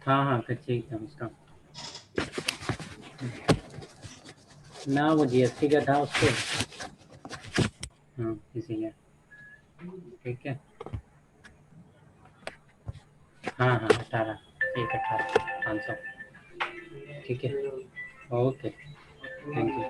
हाँ हाँ कच्चे एकदम उसका ना वो जीएसटी का था उसको। हाँ इसीलिए। ठीक है। हाँ हाँ 18 एक 18 500। ठीक है okay thank you.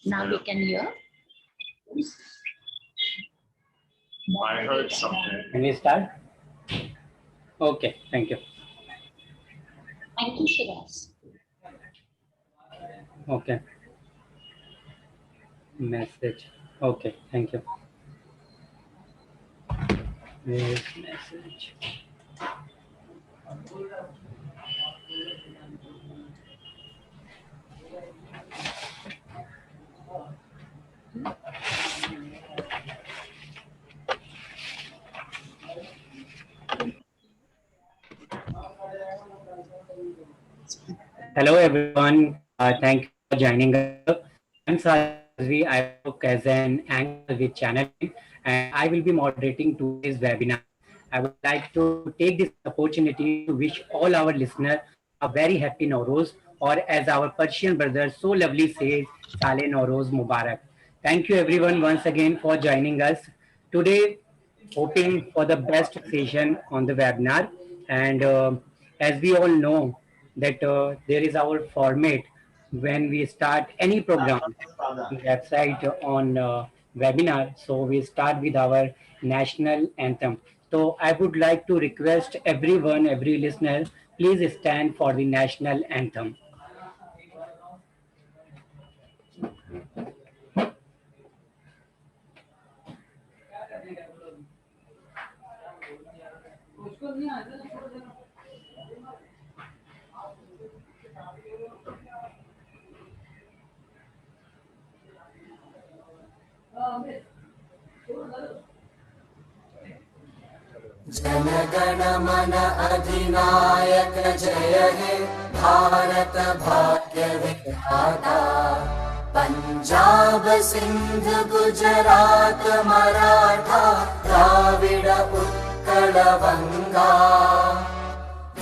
Now we can hear. I heard something. Can we start? Okay, thank you. Thank you, Shiraz. Okay. Message. Okay, thank you. Where's message? Hello everyone. Thank you for joining us. I'm Sajvi. I work as an anchor with Channel, and I will be moderating today's webinar. I would like to take this opportunity to wish all our listeners a very happy Nowruz, or as our Persian brother so lovely says, Saleh Nowruz Mubarak. Thank you everyone once again for joining us today. Hoping for the best session on the webinar, and as we all know that there is our format when we start any program website on webinar. So we start with our national anthem. So I would like to request everyone, every listener, please stand for the national anthem. जनगण मन अधिनायक जय हे भारत भाग्य विधाता। पंजाब सिंध गुजरात मराठा द्राविड उत्कल बंगा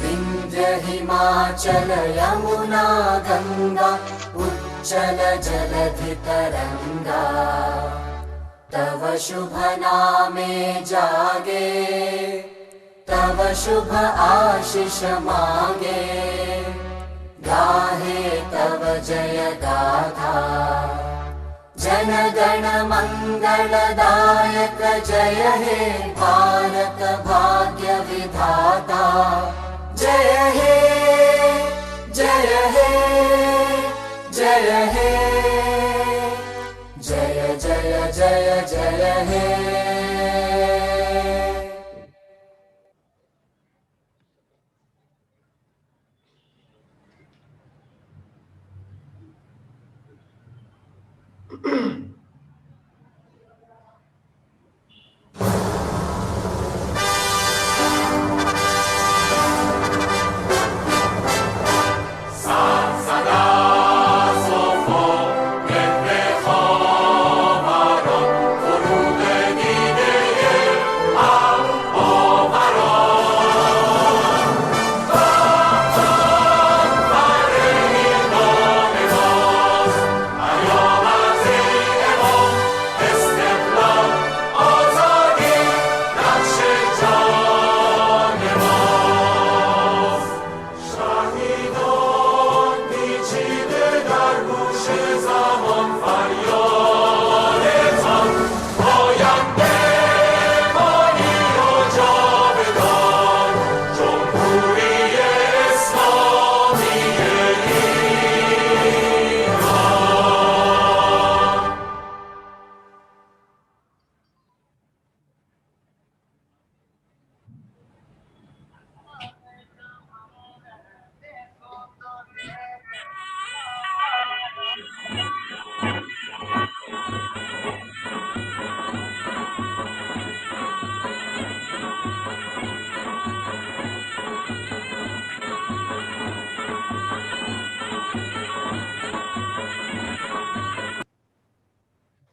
विंध्य हिमाचल यमुना गंगा उच्चल जलधि तरंगा। तव शुभ नामे जागे तव शुभ आशीष मांगे गाहे तव जय गाथा। जन गण मंगलदायक जय हे भारत भाग्य विधाता। जय हे जय हे जय हे जय जय जय जय हे।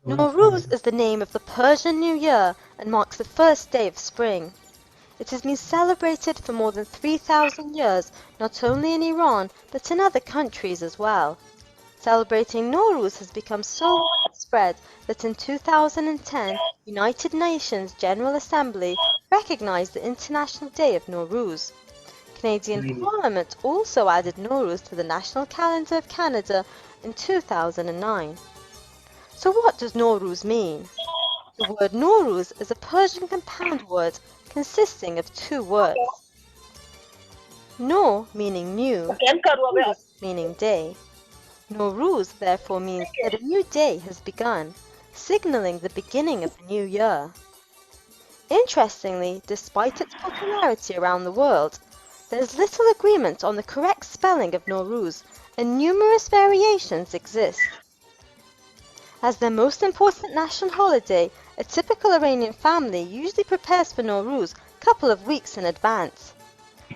Nowruz is the name of the Persian New Year and marks the first day of spring. It has been celebrated for more than 3,000 years, not only in Iran, but in other countries as well. Celebrating Nowruz has become so widespread that in 2010, United Nations General Assembly recognized the International Day of Nowruz. Canadian Parliament also added Nowruz to the national calendar of Canada in 2009. So what does Nowruz mean? The word Nowruz is a Persian compound word consisting of two words. No meaning new, Ruz meaning day. Nowruz therefore means that a new day has begun, signaling the beginning of the new year. Interestingly, despite its popularity around the world, there is little agreement on the correct spelling of Nowruz, and numerous variations exist. As their most important national holiday, a typical Iranian family usually prepares for Nowruz a couple of weeks in advance.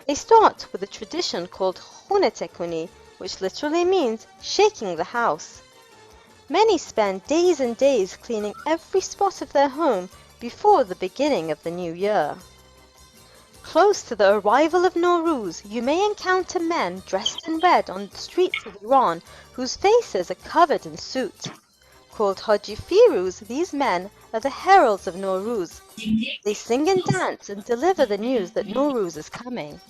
They start with a tradition called Khune Tekuni, which literally means shaking the house. Many spend days and days cleaning every spot of their home before the beginning of the new year. Close to the arrival of Nowruz, you may encounter men dressed in red on the streets of Iran whose faces are covered in soot. Called Haji Firuz, these men are the heralds of Nowruz. They sing and dance and deliver the news that Nowruz is coming.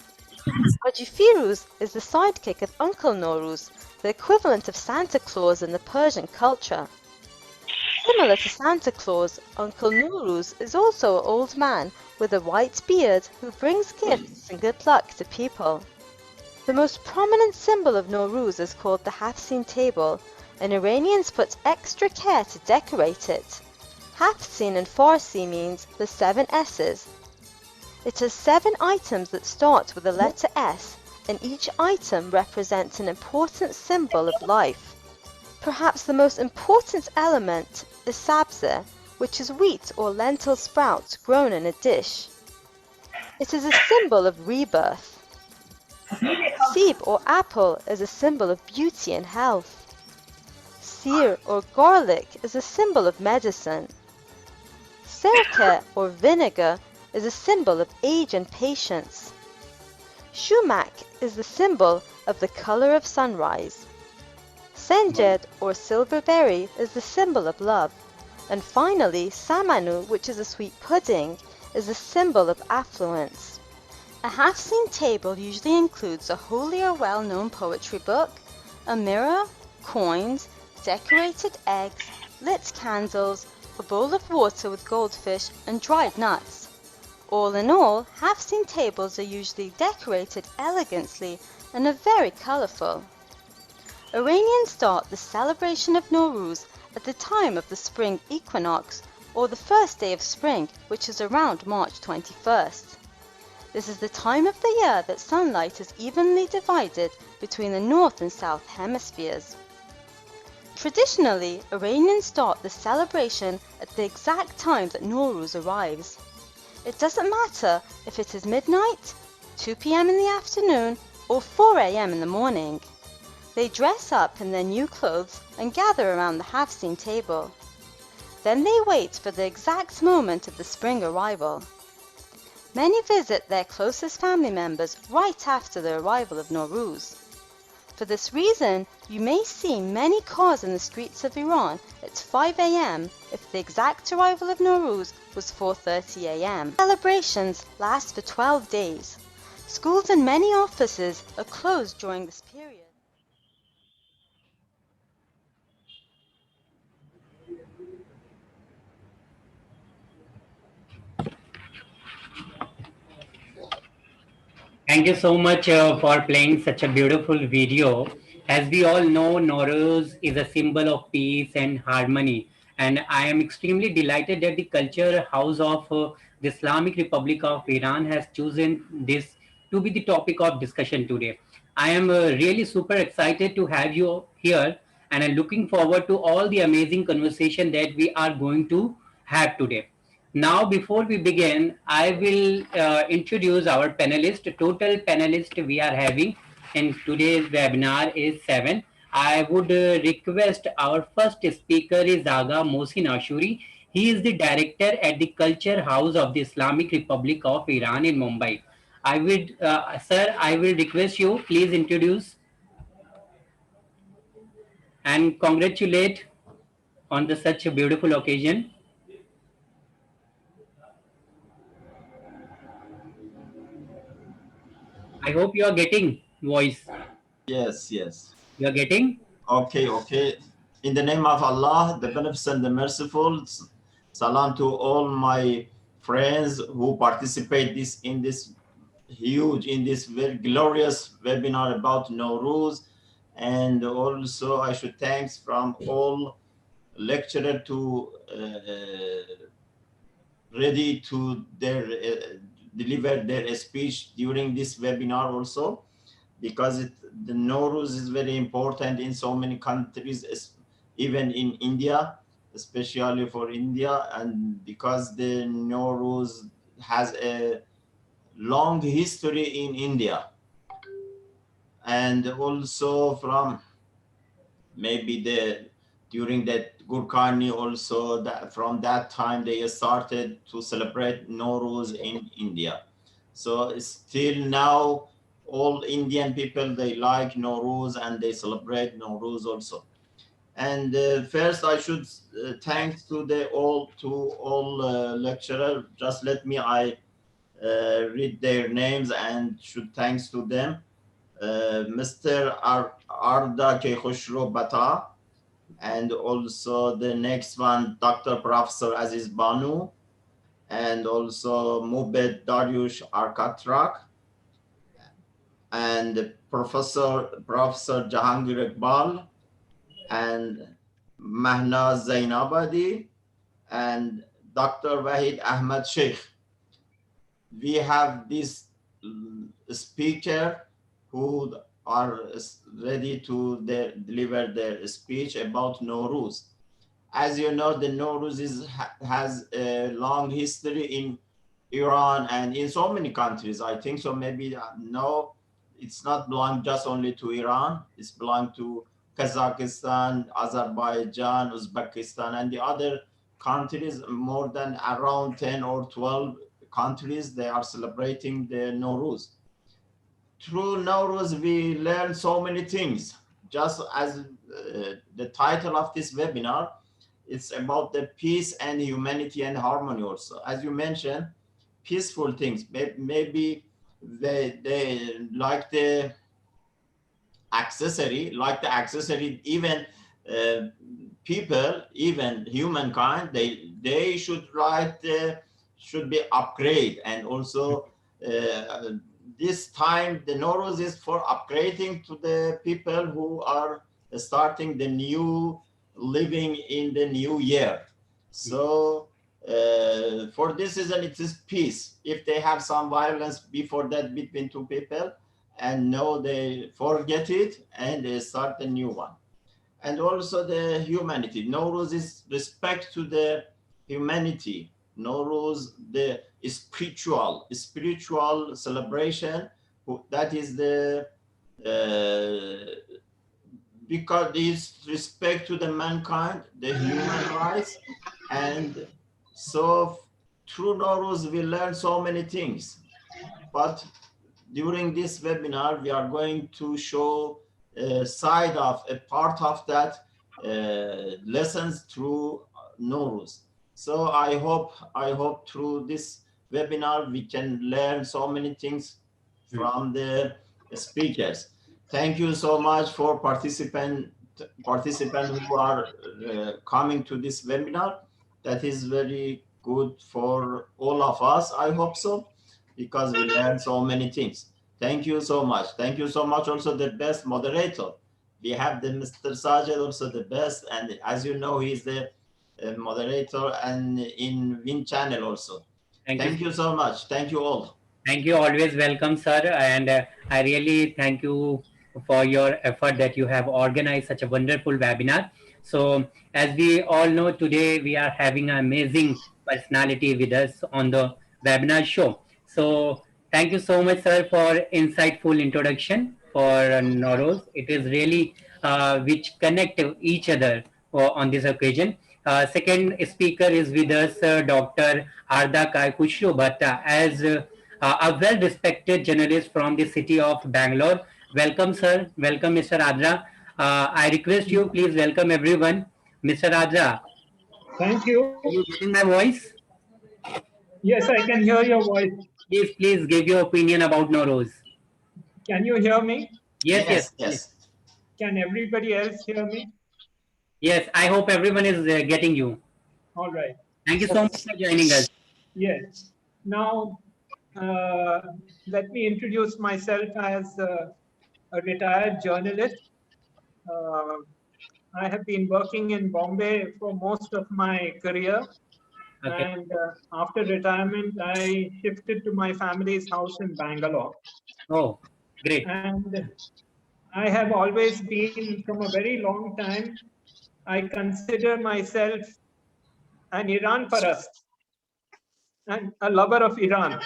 Haji Firuz is the sidekick of Uncle Nowruz, the equivalent of Santa Claus in the Persian culture. Similar to Santa Claus, Uncle Nowruz is also an old man with a white beard who brings gifts and good luck to people. The most prominent symbol of Nowruz is called the Hafsin table, and Iranians put extra care to decorate it. Hafsin in Farsi means the 7 S's. It has 7 items that start with the letter S, and each item represents an important symbol of life. Perhaps the most important element is sabze, which is wheat or lentil sprouts grown in a dish. It is a symbol of rebirth. Seeb or apple is a symbol of beauty and health. Seer or garlic is a symbol of medicine. Sirke or vinegar is a symbol of age and patience. Shumak is the symbol of the color of sunrise. Senjed or silver berry is the symbol of love. And finally, samanu, which is a sweet pudding, is a symbol of affluence. A Hafsin table usually includes a holy or well-known poetry book, a mirror, coins, decorated eggs, lit candles, a bowl of water with goldfish, and dried nuts. All in all, Hafsin tables are usually decorated elegantly and are very colorful. Iranians start the celebration of Nowruz at the time of the spring equinox, or the first day of spring, which is around March 21st. This is the time of the year that sunlight is evenly divided between the north and south hemispheres. Traditionally, Iranians start the celebration at the exact time that Nowruz arrives. It doesn't matter if it is midnight, 2 p.m. in the afternoon, or 4 a.m. in the morning. They dress up in their new clothes and gather around the Hafsin table. Then they wait for the exact moment of the spring arrival. Many visit their closest family members right after the arrival of Nowruz. For this reason, you may see many cars in the streets of Iran at 5 a.m. if the exact arrival of Nowruz was 4:30 a.m. Celebrations last for 12 days. Schools and many offices are closed during this period. Thank you so much for playing such a beautiful video. As we all know, Nowruz is a symbol of peace and harmony. And I am extremely delighted that the Culture House of the Islamic Republic of Iran has chosen this to be the topic of discussion today. I am really super excited to have you here, and I'm looking forward to all the amazing conversation that we are going to have today. Now, before we begin, I will introduce our panelist. Total panelist we are having in today's webinar is 7. I would request our first speaker is Aga Mohsin Ashuri. He is the director at the Culture House of the Islamic Republic of Iran in Mumbai. Sir, I will request you, please introduce and congratulate on such a beautiful occasion. I hope you are getting voice. Yes, yes. You are getting? Okay, okay. In the name of Allah, the Beneficent, the Merciful, salam to all my friends who participate in this very glorious webinar about Nowruz. And also I should thanks from all lecturer to ready to deliver their speech during this webinar also, because the Nowruz is very important in so many countries, even in India, especially for India, and because the Nowruz has a long history in India, and also from maybe during that Gurkhani also, that from that time they started to celebrate Nowruz in India. So still now all Indian people, they like Nowruz and they celebrate Nowruz also. And first I should thanks to all lecturer. Just let me read their names and should thanks to them. Mr. Arda Kekhoshro Bata, and also the next one, Dr. Professor Aziz Banu, and also Mubed Dariush Arkatrak, and Professor Jahangir Iqbal, and Mahnaz Zainabadi, and Dr. Wahid Ahmad Sheikh. We have this speaker who are ready to deliver their speech about Nowruz. As you know, the Nowruz has a long history in Iran and in so many countries. I think so. Maybe no, it's not belong just only to Iran. It's belong to Kazakhstan, Azerbaijan, Uzbekistan, and the other countries. More than around 10 or 12 countries, they are celebrating the Nowruz. Through Nowruz, we learn so many things. Just as the title of this webinar, it's about the peace and humanity and harmony also. As you mentioned, peaceful things. Maybe they like the accessory, even people, even humankind, they should should be upgrade. And also this time the Nowruz is for upgrading to the people who are starting the new living in the new year. So for this reason, it is peace. If they have some violence before that between two people, and now they forget it and they start a new one. And also the humanity. Nowruz is respect to the humanity. Nowruz, the spiritual celebration. That is the because it's respect to the mankind, the human rights, and so through Nowruz we learn so many things. But during this webinar, we are going to show a part of that lessons through Nowruz. So I hope through this webinar we can learn so many things from the speakers. Thank you so much for participants who are coming to this webinar. That is very good for all of us. I hope so, because we learn so many things. Thank you so much. Thank you so much. Also the best moderator. We have the Mr. Sajid, also the best. And as you know, he's the moderator and in Win channel also. Thank you so much. Thank you all. Thank you. Always welcome, sir. And I really thank you for your effort that you have organized such a wonderful webinar. So as we all know, today we are having an amazing personality with us on the webinar show. So thank you so much, sir, for insightful introduction for Nowruz. It is really which connect each other on this occasion. Second speaker is with us, Dr. Arda Kushro Bhatta, as a well-respected journalist from the city of Bangalore. Welcome, sir. Welcome, Mr. Adra. I request you, please welcome everyone. Mr. Adra, Thank you. are you getting my voice? Yes, I can hear your voice. Please give your opinion about Nowruz. Can you hear me? Yes. Yes. Can everybody else hear me? Yes, I hope everyone is getting you. All right. Thank you so much for joining us. Yes. Now, let me introduce myself as a retired journalist. I have been working in Bombay for most of my career. Okay. And after retirement, I shifted to my family's house in Bangalore. Oh, great. And I have always been, from a very long time, I consider myself an Iran parast and a lover of Iran.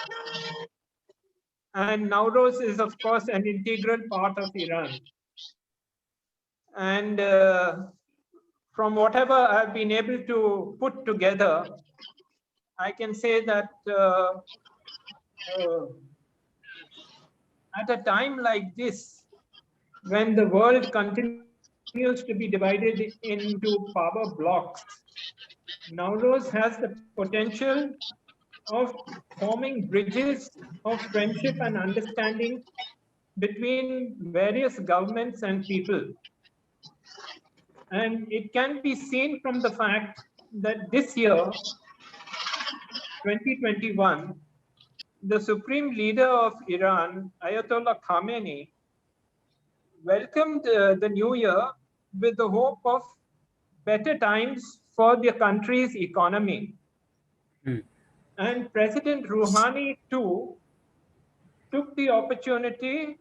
And Nowruz is, of course, an integral part of Iran. And from whatever I've been able to put together, I can say that at a time like this, when the world continues to be divided into power blocks, Nowruz has the potential of forming bridges of friendship and understanding between various governments and people. And it can be seen from the fact that this year, 2021, the supreme leader of Iran, Ayatollah Khamenei, welcomed the new year with the hope of better times for the country's economy. And President Rouhani, too, took the opportunity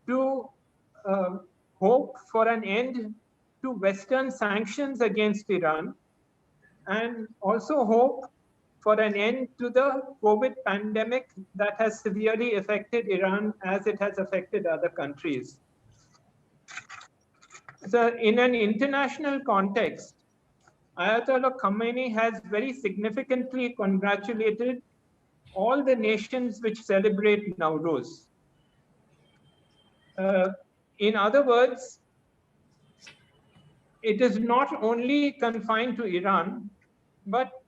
to hope for an end to Western sanctions against Iran, and also hope for an end to the COVID pandemic that has severely affected Iran as it has affected other countries. So in an international context, Ayatollah Khamenei has very significantly congratulated all the nations which celebrate Nowruz. In other words, it is not only confined to Iran, but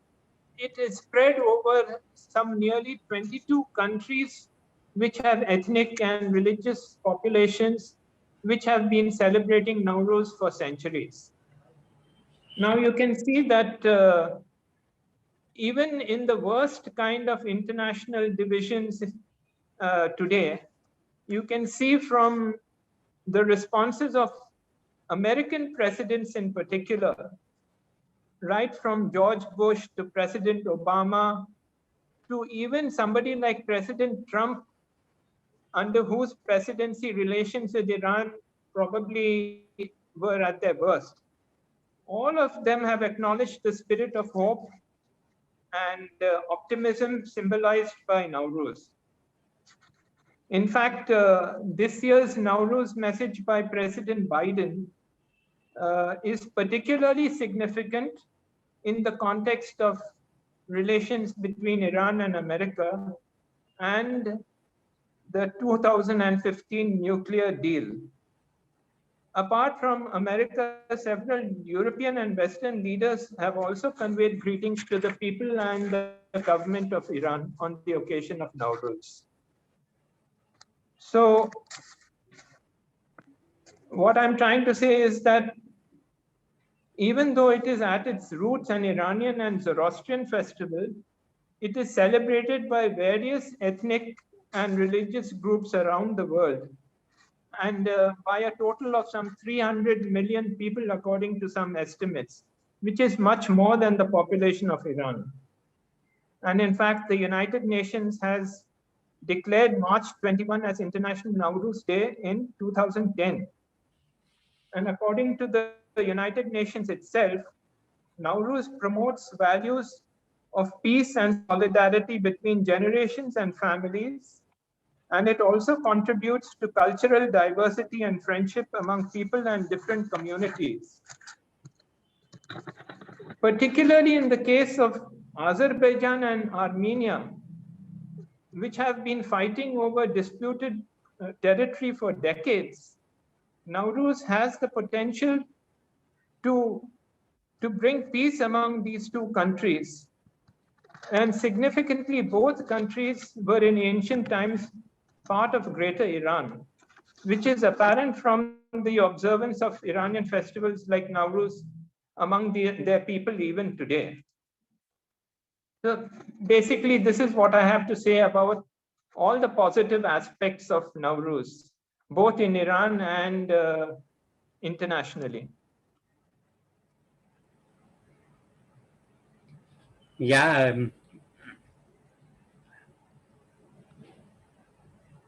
it is spread over some nearly 22 countries which have ethnic and religious populations which have been celebrating Nowruz for centuries. Now you can see that even in the worst kind of international divisions today, you can see from the responses of American presidents in particular, right from George Bush to President Obama, to even somebody like President Trump, under whose presidency relations with Iran probably were at their worst. All of them have acknowledged the spirit of hope and optimism symbolized by Nowruz. In fact, this year's Nowruz message by President Biden is particularly significant in the context of relations between Iran and America and the 2015 nuclear deal. Apart from America, several European and Western leaders have also conveyed greetings to the people and the government of Iran on the occasion of Nowruz. So what I'm trying to say is that even though it is at its roots an Iranian and Zoroastrian festival, it is celebrated by various ethnic and religious groups around the world, and by a total of some 300 million people according to some estimates, which is much more than the population of Iran. And in fact, the United Nations has declared March 21 as International Nowruz Day in 2010. And according to the United Nations itself, Nowruz promotes values of peace and solidarity between generations and families, and it also contributes to cultural diversity and friendship among people and different communities. Particularly in the case of Azerbaijan and Armenia, which have been fighting over disputed territory for decades, Nowruz has the potential to bring peace among these two countries. And significantly, both countries were in ancient times part of Greater Iran, which is apparent from the observance of Iranian festivals like Nowruz among their people even today. So basically, this is what I have to say about all the positive aspects of Nowruz, both in Iran and internationally. Yeah,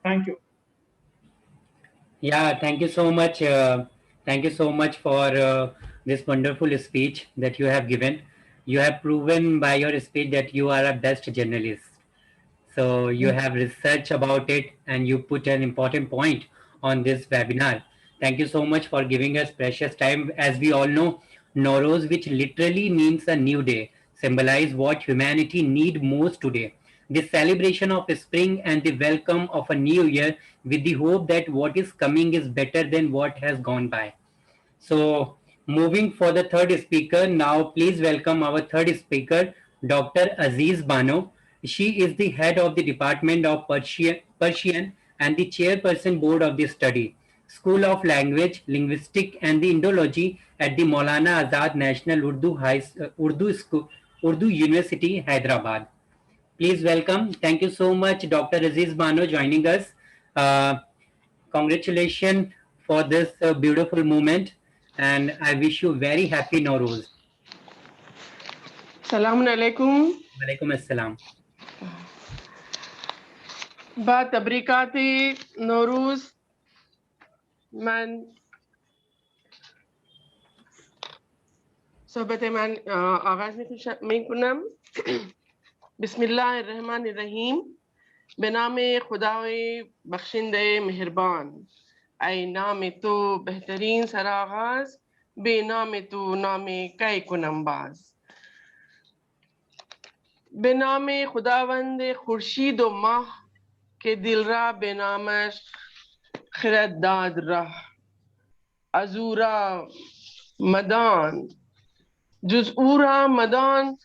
Thank you. yeah, thank you so much. Thank you so much for this wonderful speech that you have given. You have proven by your speech that you are a best journalist. So you have researched about it and you put an important point on this webinar. Thank you so much for giving us precious time. As we all know, Nowruz, which literally means a new day, symbolize what humanity need most today. The celebration of spring and the welcome of a new year with the hope that what is coming is better than what has gone by. So, moving for the third speaker, now please welcome our third speaker, Dr. Aziz Bano. She is the head of the Department of Persian and the chairperson board of the study, School of Language, Linguistic and the Indology at the Maulana Azad National Urdu School, Urdu University, Hyderabad. Please welcome. Thank you so much, Dr. Aziz Bano, joining us. Uh, Congratulations for this beautiful moment, and I wish you very happy Nowruz. Assalamu alaikum. Walaikum assalam. با تبریکات نوروز من صحبت من آغاز می کنم. بسم الله الرحمن الرحیم. به نام خدای بخشنده مهربان. ای نام تو بهترین سرآغاز، به نام تو نام کی کنم باز. به نام خداوند خورشید و ماه که دل را به نامش خرد داد راه. از او را مدان جز او را مدان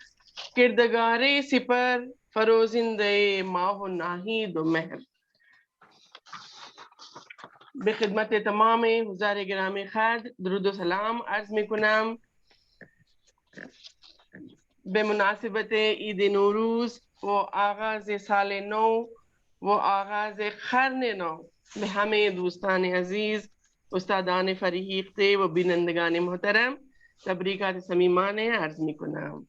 کردگار سپر فروزنده ماه و ناهید و مهر. به خدمت تمام حضار گرامی خرد درود و سلام عرض می کنم. به مناسبت عید نوروز و آغاز سال نو و آغاز قرن نو به همه دوستان عزیز، استادان فریخته و بینندگان محترم تبریکات صمیمانه عرض می کنم.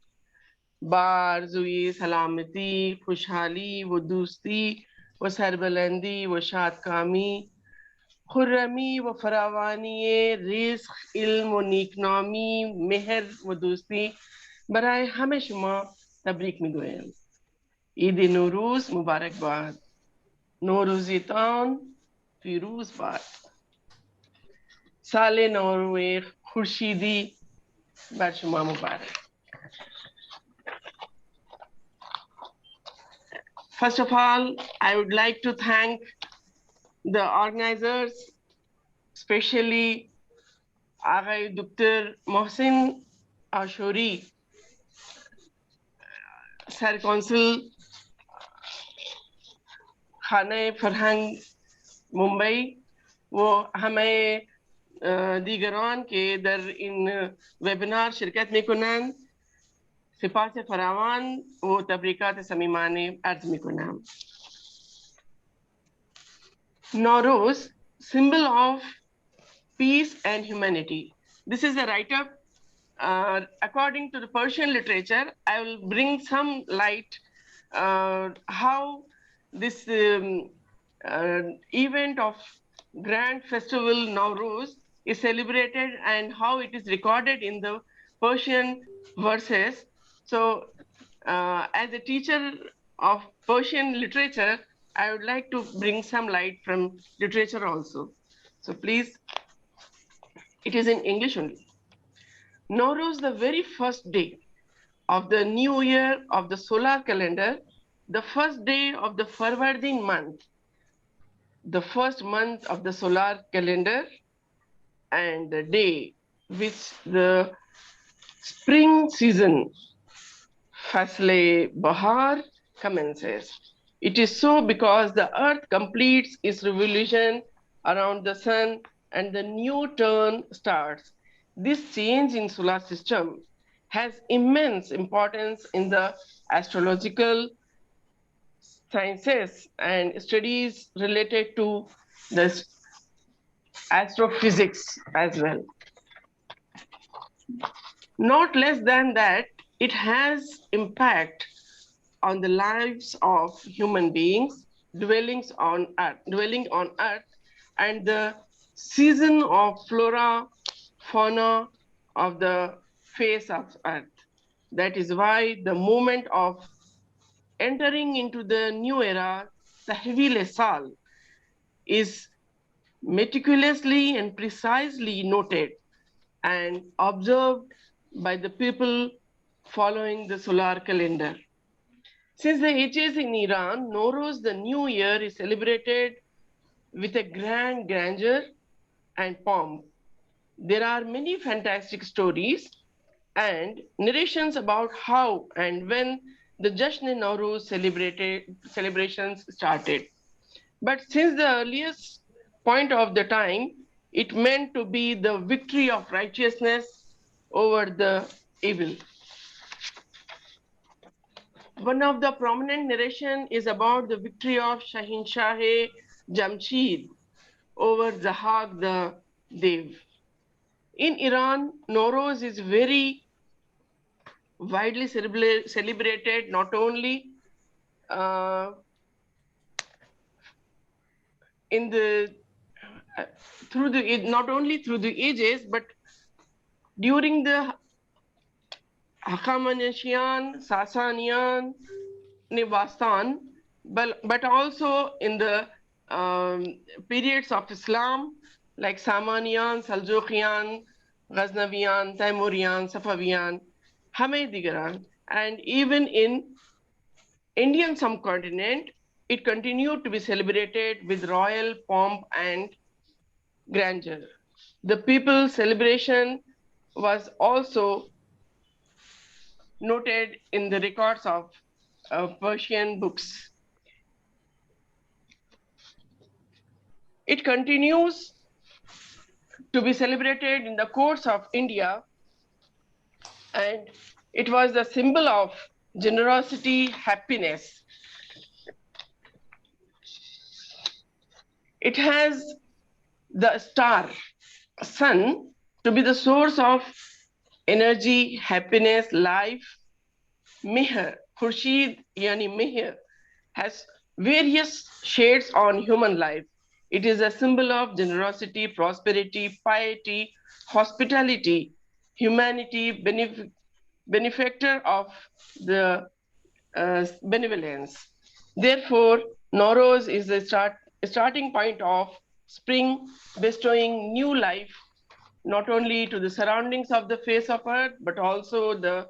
با آرزوی سلامتی، خوشحالی و دوستی و سربلندی و شادکامی، خرمی و فراوانی رزق، علم و نیکنامی، مهر و دوستی برای همه شما تبریک میگویم. عید نوروز مبارک باد. نوروزیتان پیروز باد. سال نو خورشیدی بر شما مبارک. First of all, I would like to thank the organizers, especially Aghay Dr. Mohsin Ashuri, Sir Consul Khane Farhang Mumbai و همه دیگران که در این وبینار شرکت میکنند سپاس فراوان و تبریکات صمیمانه عرض میکنم. Nowruz, symbol of peace and humanity. This is a write-up. According to the Persian literature, I will bring some light how this event of grand festival Nowruz is celebrated and how it is recorded in the Persian verses. So as a teacher of Persian literature, I would like to bring some light from literature also. So please, it is in English only. Nowruz, the very first day of the new year of the solar calendar, the first day of the Farvardin month, the first month of the solar calendar, and the day which the spring season, Fasle Bahar, commences. It is so because the earth completes its revolution around the sun and the new turn starts. This change in solar system has immense importance in the astrological sciences and studies related to the astrophysics as well. Not less than that, it has impact on the lives of human beings dwelling on earth, and the season of flora, fauna of the face of earth. That is why the moment of entering into the new era, the Tahvil Sal, is meticulously and precisely noted and observed by the people following the solar calendar. Since the ages in Iran, Nowruz, the new year, is celebrated with a grand grandeur and pomp. There are many fantastic stories and narrations about how and when the Jasn-e-Nowruz celebrations started. But since the earliest point of the time, it meant to be the victory of righteousness over the evil. One of the prominent narration is about the victory of Shahinshah Jamshid over Zahag the Dev. In Iran, Nowruz is very widely celebrated, not only not only through the ages, but during the Hakamanashian, Sasanian, Nibastan, but also in the periods of Islam like Samanian, Saljukian, Ghaznavian, Taimurian, Safavian, Hamedigaran, and even in Indian subcontinent, it continued to be celebrated with royal pomp and grandeur. The people's celebration was also noted in the records of Persian books. It continues to be celebrated in the courts of India, and it was the symbol of generosity, happiness. It has the star, sun, to be the source of energy, happiness, life. Mehr, Khurshid, yani Mehr, has various shades on human life. It is a symbol of generosity, prosperity, piety, hospitality, humanity, benefactor of the benevolence. Therefore, Nowruz is the starting point of spring, bestowing new life, not only to the surroundings of the face of earth, but also the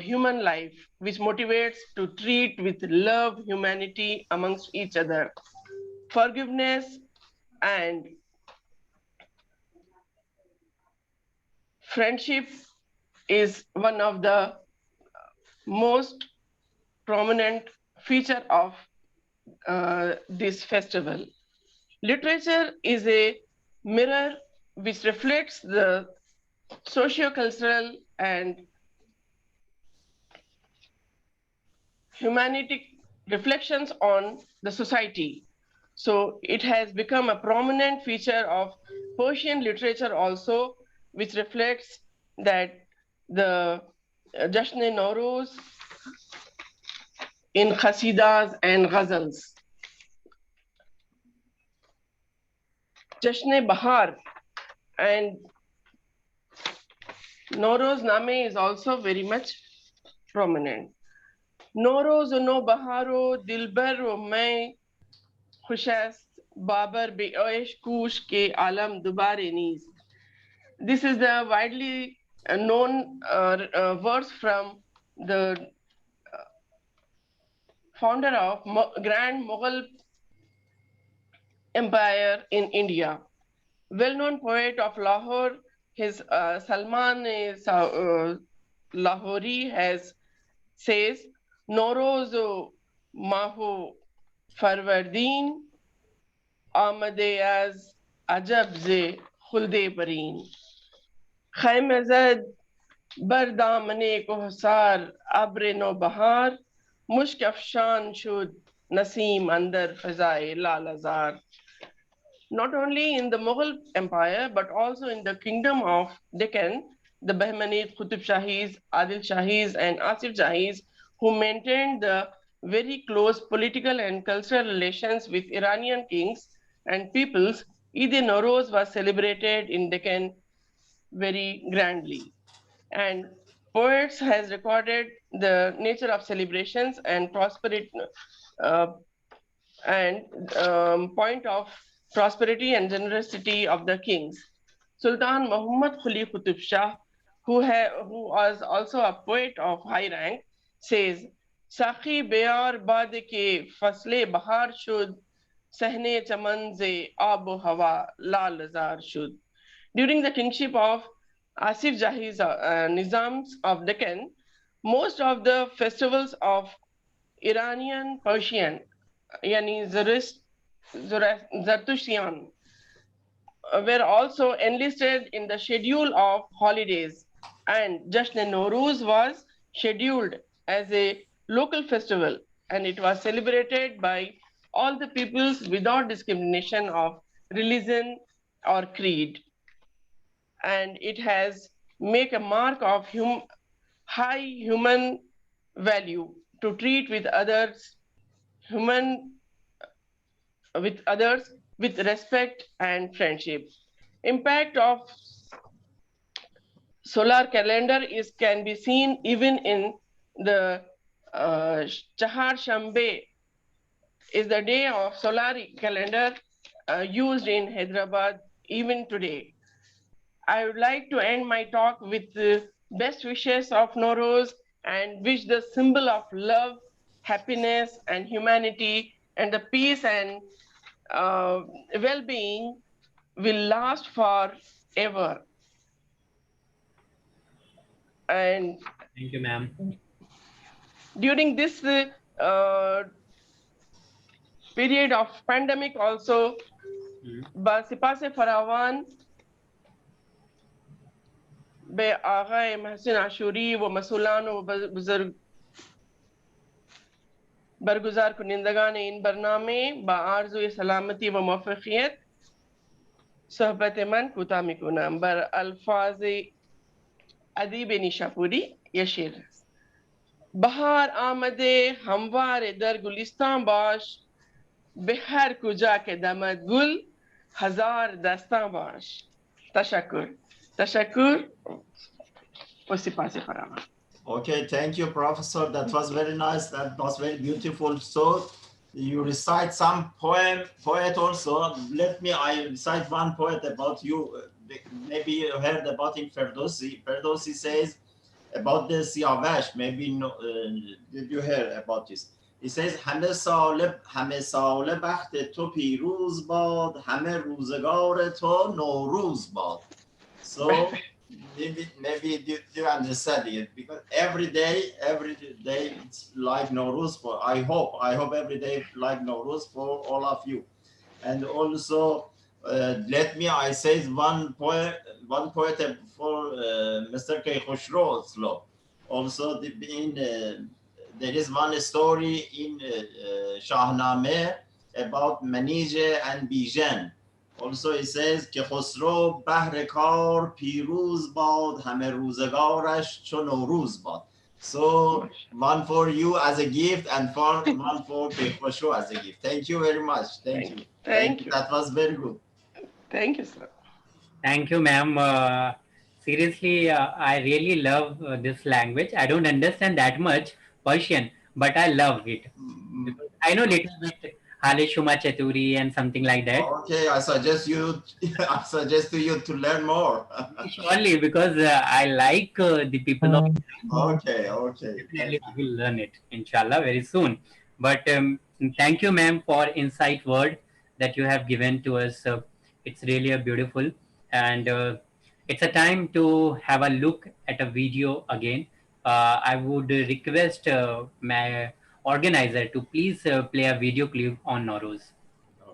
human life, which motivates to treat with love, humanity amongst each other. Forgiveness and friendship is one of the most prominent feature of this festival. Literature is a mirror which reflects the socio-cultural and humanitic reflections on the society. So it has become a prominent feature of Persian literature also, which reflects that the Jasn-e-Nowruz in Qasidas and Ghazals. Jasn-e-Bahar and Nowruz Name is also very much prominent. Nowruz و نو بہار و دلبر و میں خوش است بابر بے عیش کوش کے عالم دوبارے نیست. This is the widely known verse from the founder of Grand Mughal Empire in India. Well-known poet of Lahore, his Salman Lahori says, Norozo Maho Farvardin Amade az Ajab ze Khulde Pareen. خیمہ زد بر دامن کوہسار ابر نو بہار مشک افشان شد نسیم اندر فضائے لال ازار. Not only in the Mughal Empire, but also in the kingdom of Deccan, the Bahmanid, Qutub Shahis, Adil Shahis, and Asif Shahis, who maintained the very close political and cultural relations with Iranian kings and peoples, Eid-e-Nowruz was celebrated in Deccan very grandly. And poets has recorded the nature of celebrations and prosperity point of prosperity and generosity of the kings. Sultan Muhammad Quli Qutub Shah, who was also a poet of high rank, says, Sakhi bear bad ke fasle bahar shud, sahne chaman ze abo hawa lal azar shud. During the kingship of Asif Jahi's Nizams of Deccan, most of the festivals of Iranian Persian, yani Zartushtian, were also enlisted in the schedule of holidays, and Jasn-e-Nowruz was scheduled as a local festival, and it was celebrated by all the peoples without discrimination of religion or creed. And it has make a mark of high human value to treat with others, with respect and friendship. Impact of solar calendar can be seen even in the Chahar Shambe is the day of solar calendar used in Hyderabad even today. I would like to end my talk with the best wishes of Nowruz and wish the symbol of love, happiness, and humanity, and the peace and well-being will last forever. And Thank you, ma'am. during this period of pandemic also, Basipase Farawan, بے آغای محسن عاشوری و مسئولان و بزرگ برگزار کنندگان N برنامه با آرزوی سلامتی و موفقیت صحبت من کوتاه میکنم. بر الفاظ ادیب نیشاپوری یه شعر است. بهار آمده هموار در گلستان باش، به هر کجا که دمد گل هزار دستان باش. تشکر. Tashakur. Okay, thank you, Professor. That was very nice. That was very beautiful. So you recite some poet also. I recite one poet about you. Maybe you heard about him, Ferdowsi. Ferdowsi says about the Siyavesh. Maybe did you hear about this? He says, همه سال بخت تو پیروز باد، همه روزگار تو نوروز باد. So maybe you understand it, because every day it's like Nowruz for, I hope every day like Nowruz for all of you. And also I say one poet for Mr. Kaykhosro. Also there is one story in Shahnameh about Manije and Bijan. Also it says که خسرو بهر کار پیروز باد همه روزگارش چو نوروز باد. So one for you as a gift and one for Kaykhosro as a gift. Thank you very much. Thank you. That was very good. Thank you, sir. Thank you, ma'am. Seriously, I really love this language. I don't understand that much Persian, but I love it. Mm, I know little bit Hale Shuma Chaturi and something like that. Okay, I suggest you. I suggest to you to learn more. Surely, because I like the people of Okay, okay. definitely we will learn it, inshallah, very soon. But thank you, ma'am, for insight word that you have given to us. It's really a beautiful, and it's a time to have a look at a video again. I would request my organizer to please play a video clip on Nowruz. Okay.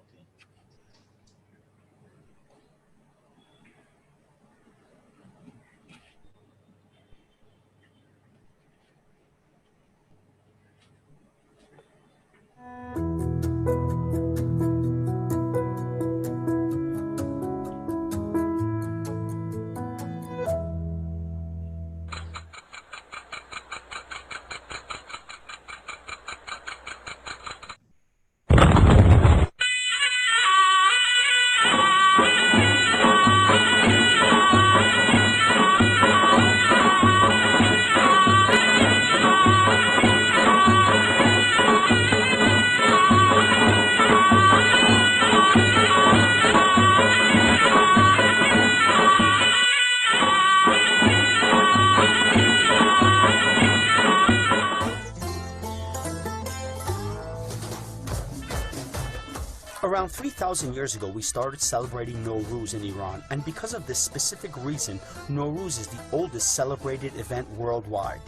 Around 3,000 years ago, we started celebrating Nowruz in Iran, and because of this specific reason, Nowruz is the oldest celebrated event worldwide.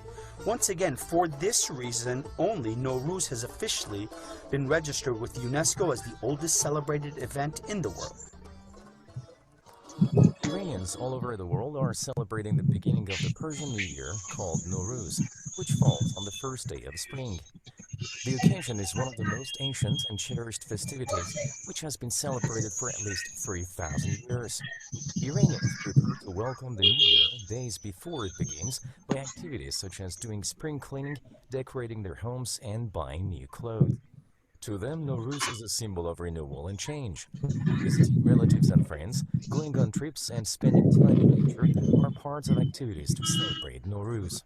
Once again, for this reason only, Nowruz has officially been registered with UNESCO as the oldest celebrated event in the world. Iranians all over the world are celebrating the beginning of the Persian New Year called Nowruz, which falls on the first day of spring. The occasion is one of the most ancient and cherished festivities, which has been celebrated for at least 3,000 years. Iranians prepare to welcome the New Year days before it begins by activities such as doing spring cleaning, decorating their homes, and buying new clothes. To them, Nowruz is a symbol of renewal and change. Visiting relatives and friends, going on trips, and spending time in nature are parts of activities to celebrate Nowruz.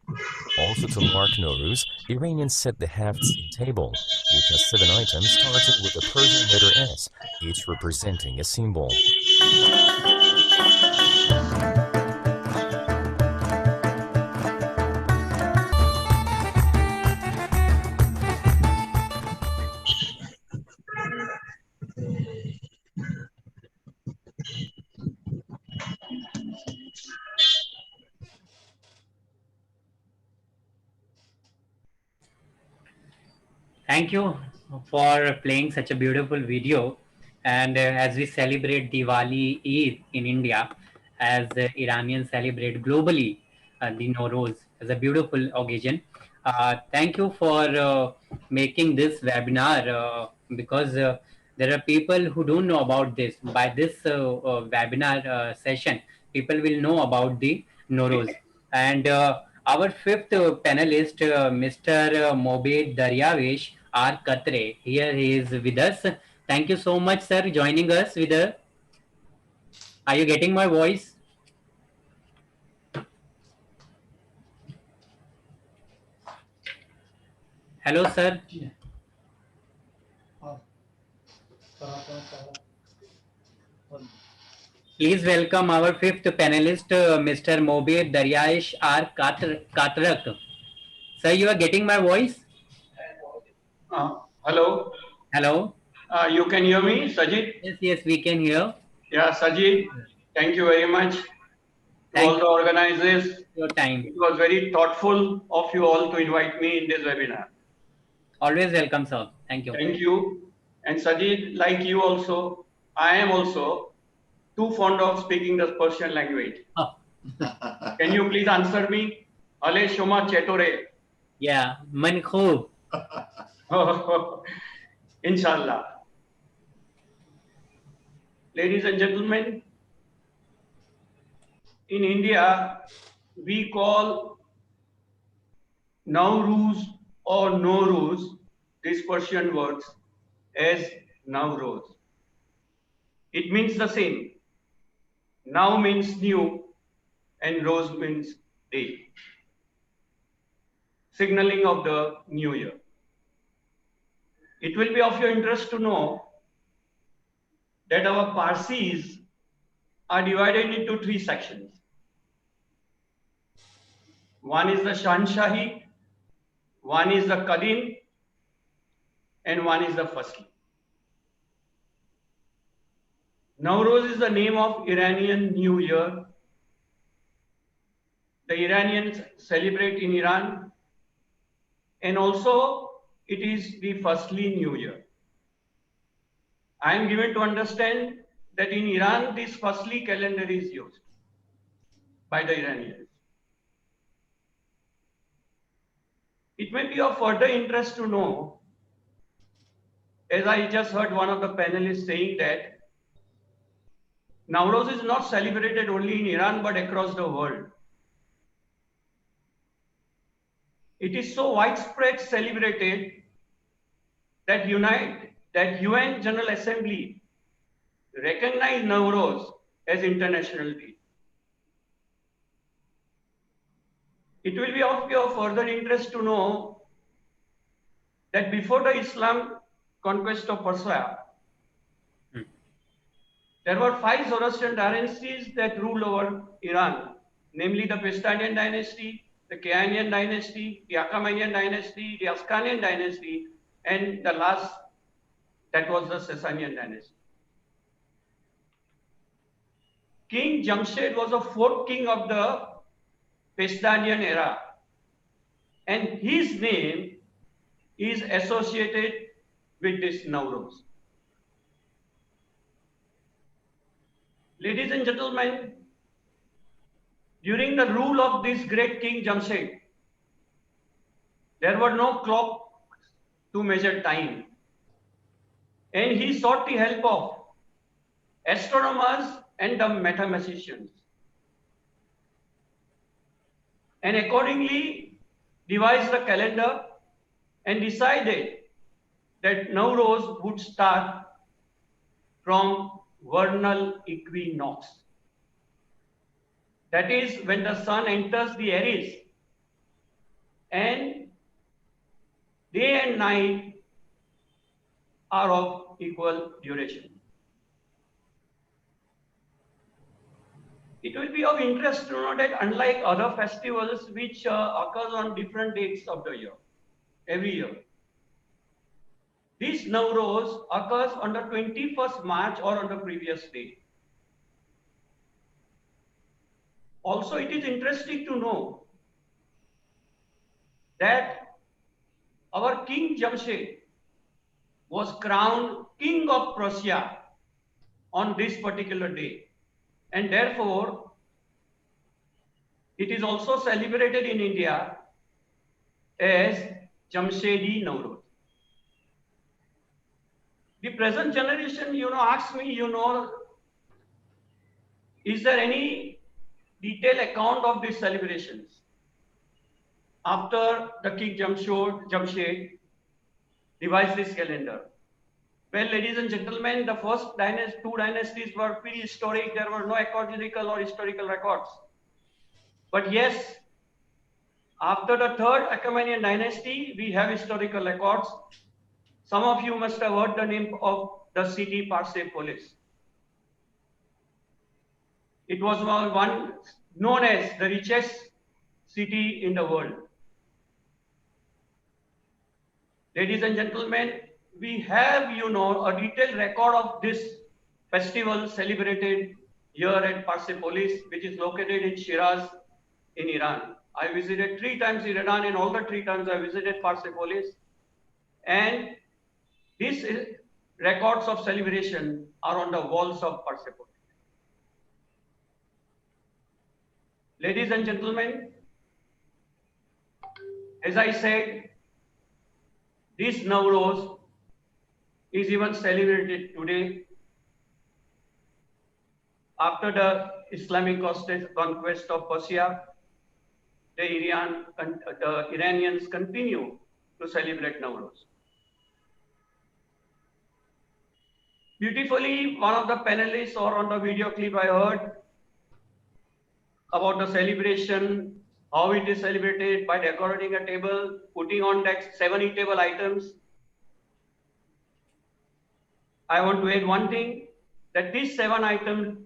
Also to mark Nowruz, Iranians set the Haftzin table, which has 7 items starting with the Persian letter S, each representing a symbol. Thank you for playing such a beautiful video. And as we celebrate Diwali Eid in India, as Iranians celebrate globally the Nowruz as a beautiful occasion. Thank you for making this webinar because there are people who don't know about this. By this webinar session, people will know about the Nowruz. And our fifth panelist, Mr. Mobed Daryavesh R. Katre, here he is with us. Thank you so much, sir, joining us with us. Are you getting my voice? Hello, sir. Please welcome our fifth panelist, Mr. Mobed Daryavesh R. Katrak. Sir, you are getting my voice? Hello. Hello. You can hear me, Sajid? Yes, we can hear. Yeah, Sajid, thank you very much to all the organizers. Your time. It was very thoughtful of you all to invite me in this webinar. Always welcome, sir. Thank you. Thank you. And Sajid, like you also, I am also too fond of speaking the Persian language. Oh. Can you please answer me? Ale Shoma Chetore. Yeah, man khoob. Inshallah. Ladies and gentlemen, in India, we call Nowruz or Nowruz, these Persian words, as Nowruz. It means the same. Now means new and Rose means day, signaling of the new year. It will be of your interest to know that our Parsis are divided into 3 sections. One is the Shanshahi, one is the Qadim, and one is the Fasli. Nowruz is the name of Iranian New Year. The Iranians celebrate in Iran, and also it is the Fasli New Year. I am given to understand that in Iran this Fasli calendar is used by the Iranians. It may be of further interest to know, as I just heard one of the panelists saying that Nowruz is not celebrated only in Iran but across the world. It is so widespread celebrated that UN General Assembly recognized Nowruz as International Day. It will be of your further interest to know that before the Islam conquest of Persia, there were 5 Zoroastrian dynasties that ruled over Iran, namely the Pestanian dynasty, the Kayanian dynasty, the Achaemenian dynasty, the Ascanian dynasty, and the last, that was the Sasanian dynasty. King Jamshed was the 4th king of the Pestanian era, and his name is associated with this Nowruz. Ladies and gentlemen, during the rule of this great King Jamshed, there were no clocks to measure time, and he sought the help of astronomers and the mathematicians, and accordingly devised the calendar and decided that Nowruz would start from vernal equinox. That is when the sun enters the Aries and day and night are of equal duration. It will be of interest to know that unlike other festivals which occurs on different dates of the year, every year, this Nowruz occurs on the 21st March or on the previous day. Also, it is interesting to know that our King Jamshed was crowned King of Prussia on this particular day, and therefore it is also celebrated in India as Jamshedi Nowruz. The present generation, asks me, is there any detailed account of these celebrations after the King Jamshed devised this calendar? Well, ladies and gentlemen, the first 2 dynasties were prehistoric. There were no archaeological or historical records. But yes, after the 3rd Achaemenian dynasty, we have historical records. Some of you must have heard the name of the city Persepolis. It was one known as the richest city in the world. Ladies and gentlemen, we have, a detailed record of this festival celebrated here at Persepolis, which is located in Shiraz in Iran. I visited 3 times Iran, and all the 3 times I visited Persepolis. And these records of celebration are on the walls of Persepolis. Ladies and gentlemen, as I said, this Nowruz is even celebrated today after the Islamic conquest of Persia. The Iranians continue to celebrate Nowruz. Beautifully, one of the panelists or on the video clip I heard about the celebration, how it is celebrated by decorating a table, putting on deck 7 eatable items. I want to add one thing, that these 7 items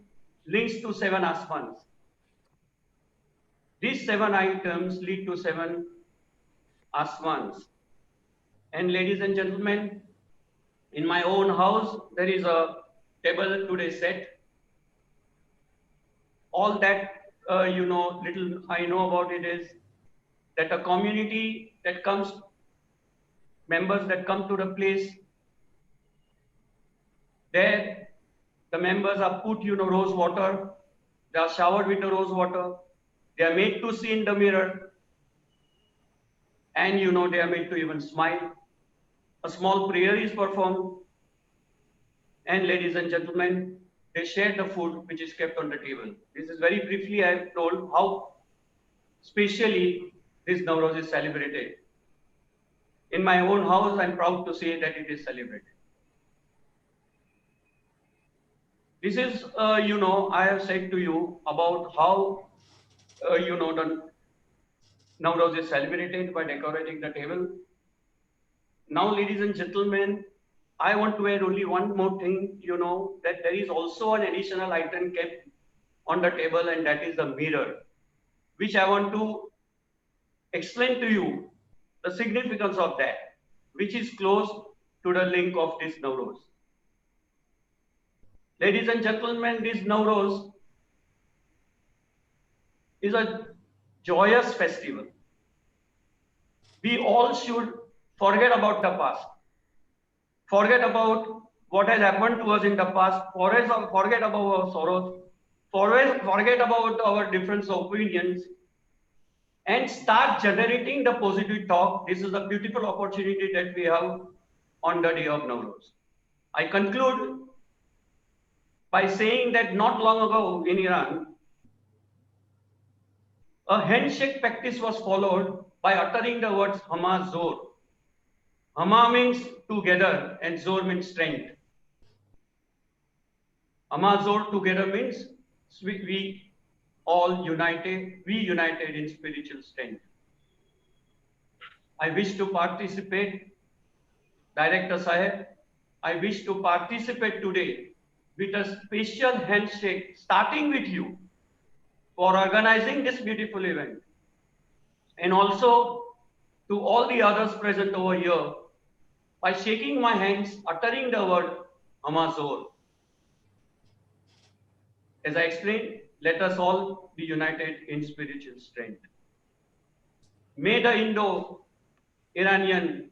links to 7 asmans. These 7 items lead to 7 asmans. And ladies and gentlemen, in my own house, there is a table today set. All that, little I know about it is that a community that comes, members that come to the place, there the members are put, rose water, they are showered with the rose water, they are made to see in the mirror, and they are made to even smile. A small prayer is performed, and ladies and gentlemen, they share the food which is kept on the table. This is very briefly I have told how specially this Nowruz is celebrated. In my own house, I'm proud to say that it is celebrated. This is, I have said to you about how, the Nowruz is celebrated by decorating the table. Now, ladies and gentlemen, I want to add only one more thing, that there is also an additional item kept on the table, and that is the mirror, which I want to explain to you the significance of that, which is close to the link of this Nowruz. Ladies and gentlemen, this Nowruz is a joyous festival. We all should forget about the past. Forget about what has happened to us in the past. Forget about our sorrows. Forget about our difference of opinions. And start generating the positive talk. This is a beautiful opportunity that we have on the day of Nowruz. I conclude by saying that not long ago in Iran, a handshake practice was followed by uttering the words Hama Zor. Hama means together and Zor means strength. Hama Zor together means we all united, we united in spiritual strength. I wish to participate, Director Sahib, I wish to participate today with a special handshake starting with you for organizing this beautiful event, and also to all the others present over here by shaking my hands, uttering the word Hama Zor. As I explained, let us all be united in spiritual strength. May the Indo-Iranian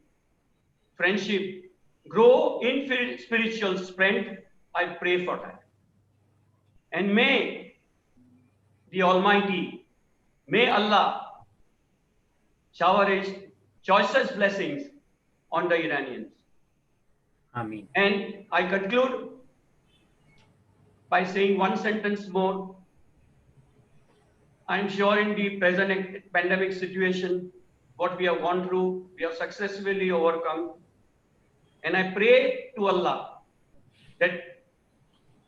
friendship grow in spiritual strength. I pray for that. And may the Almighty, may Allah shower His choicest blessings on the Iranians. Ameen. And I conclude by saying one sentence more. I'm sure in the present pandemic situation, what we have gone through, we have successfully overcome. And I pray to Allah that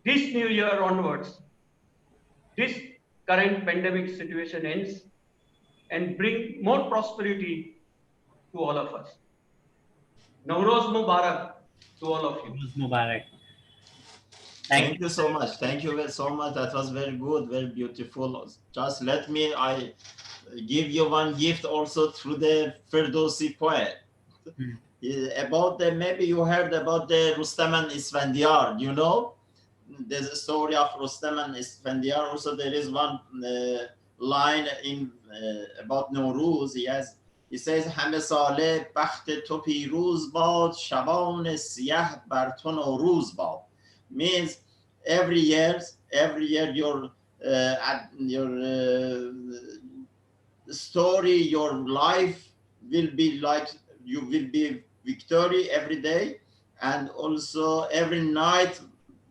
this new year onwards, this current pandemic situation ends and bring more prosperity to all of us. Nowruz Mubarak to all of you. Nowruz Mubarak. Thank you so much. Thank you so much. That was very good, very beautiful. Just let me, I give you one gift also through the Ferdowsi poet. About the, maybe you heard about the Rustam and Isfandiar, you know? There's a story of Rustam and Isfandiar. Also, there is one line in about Nowruz. He says, "Hame sale bakht to piruz bad, shaban siyah bar to Nowruz bad." Means every year your story, your life will be like, you will be victory every day, and also every night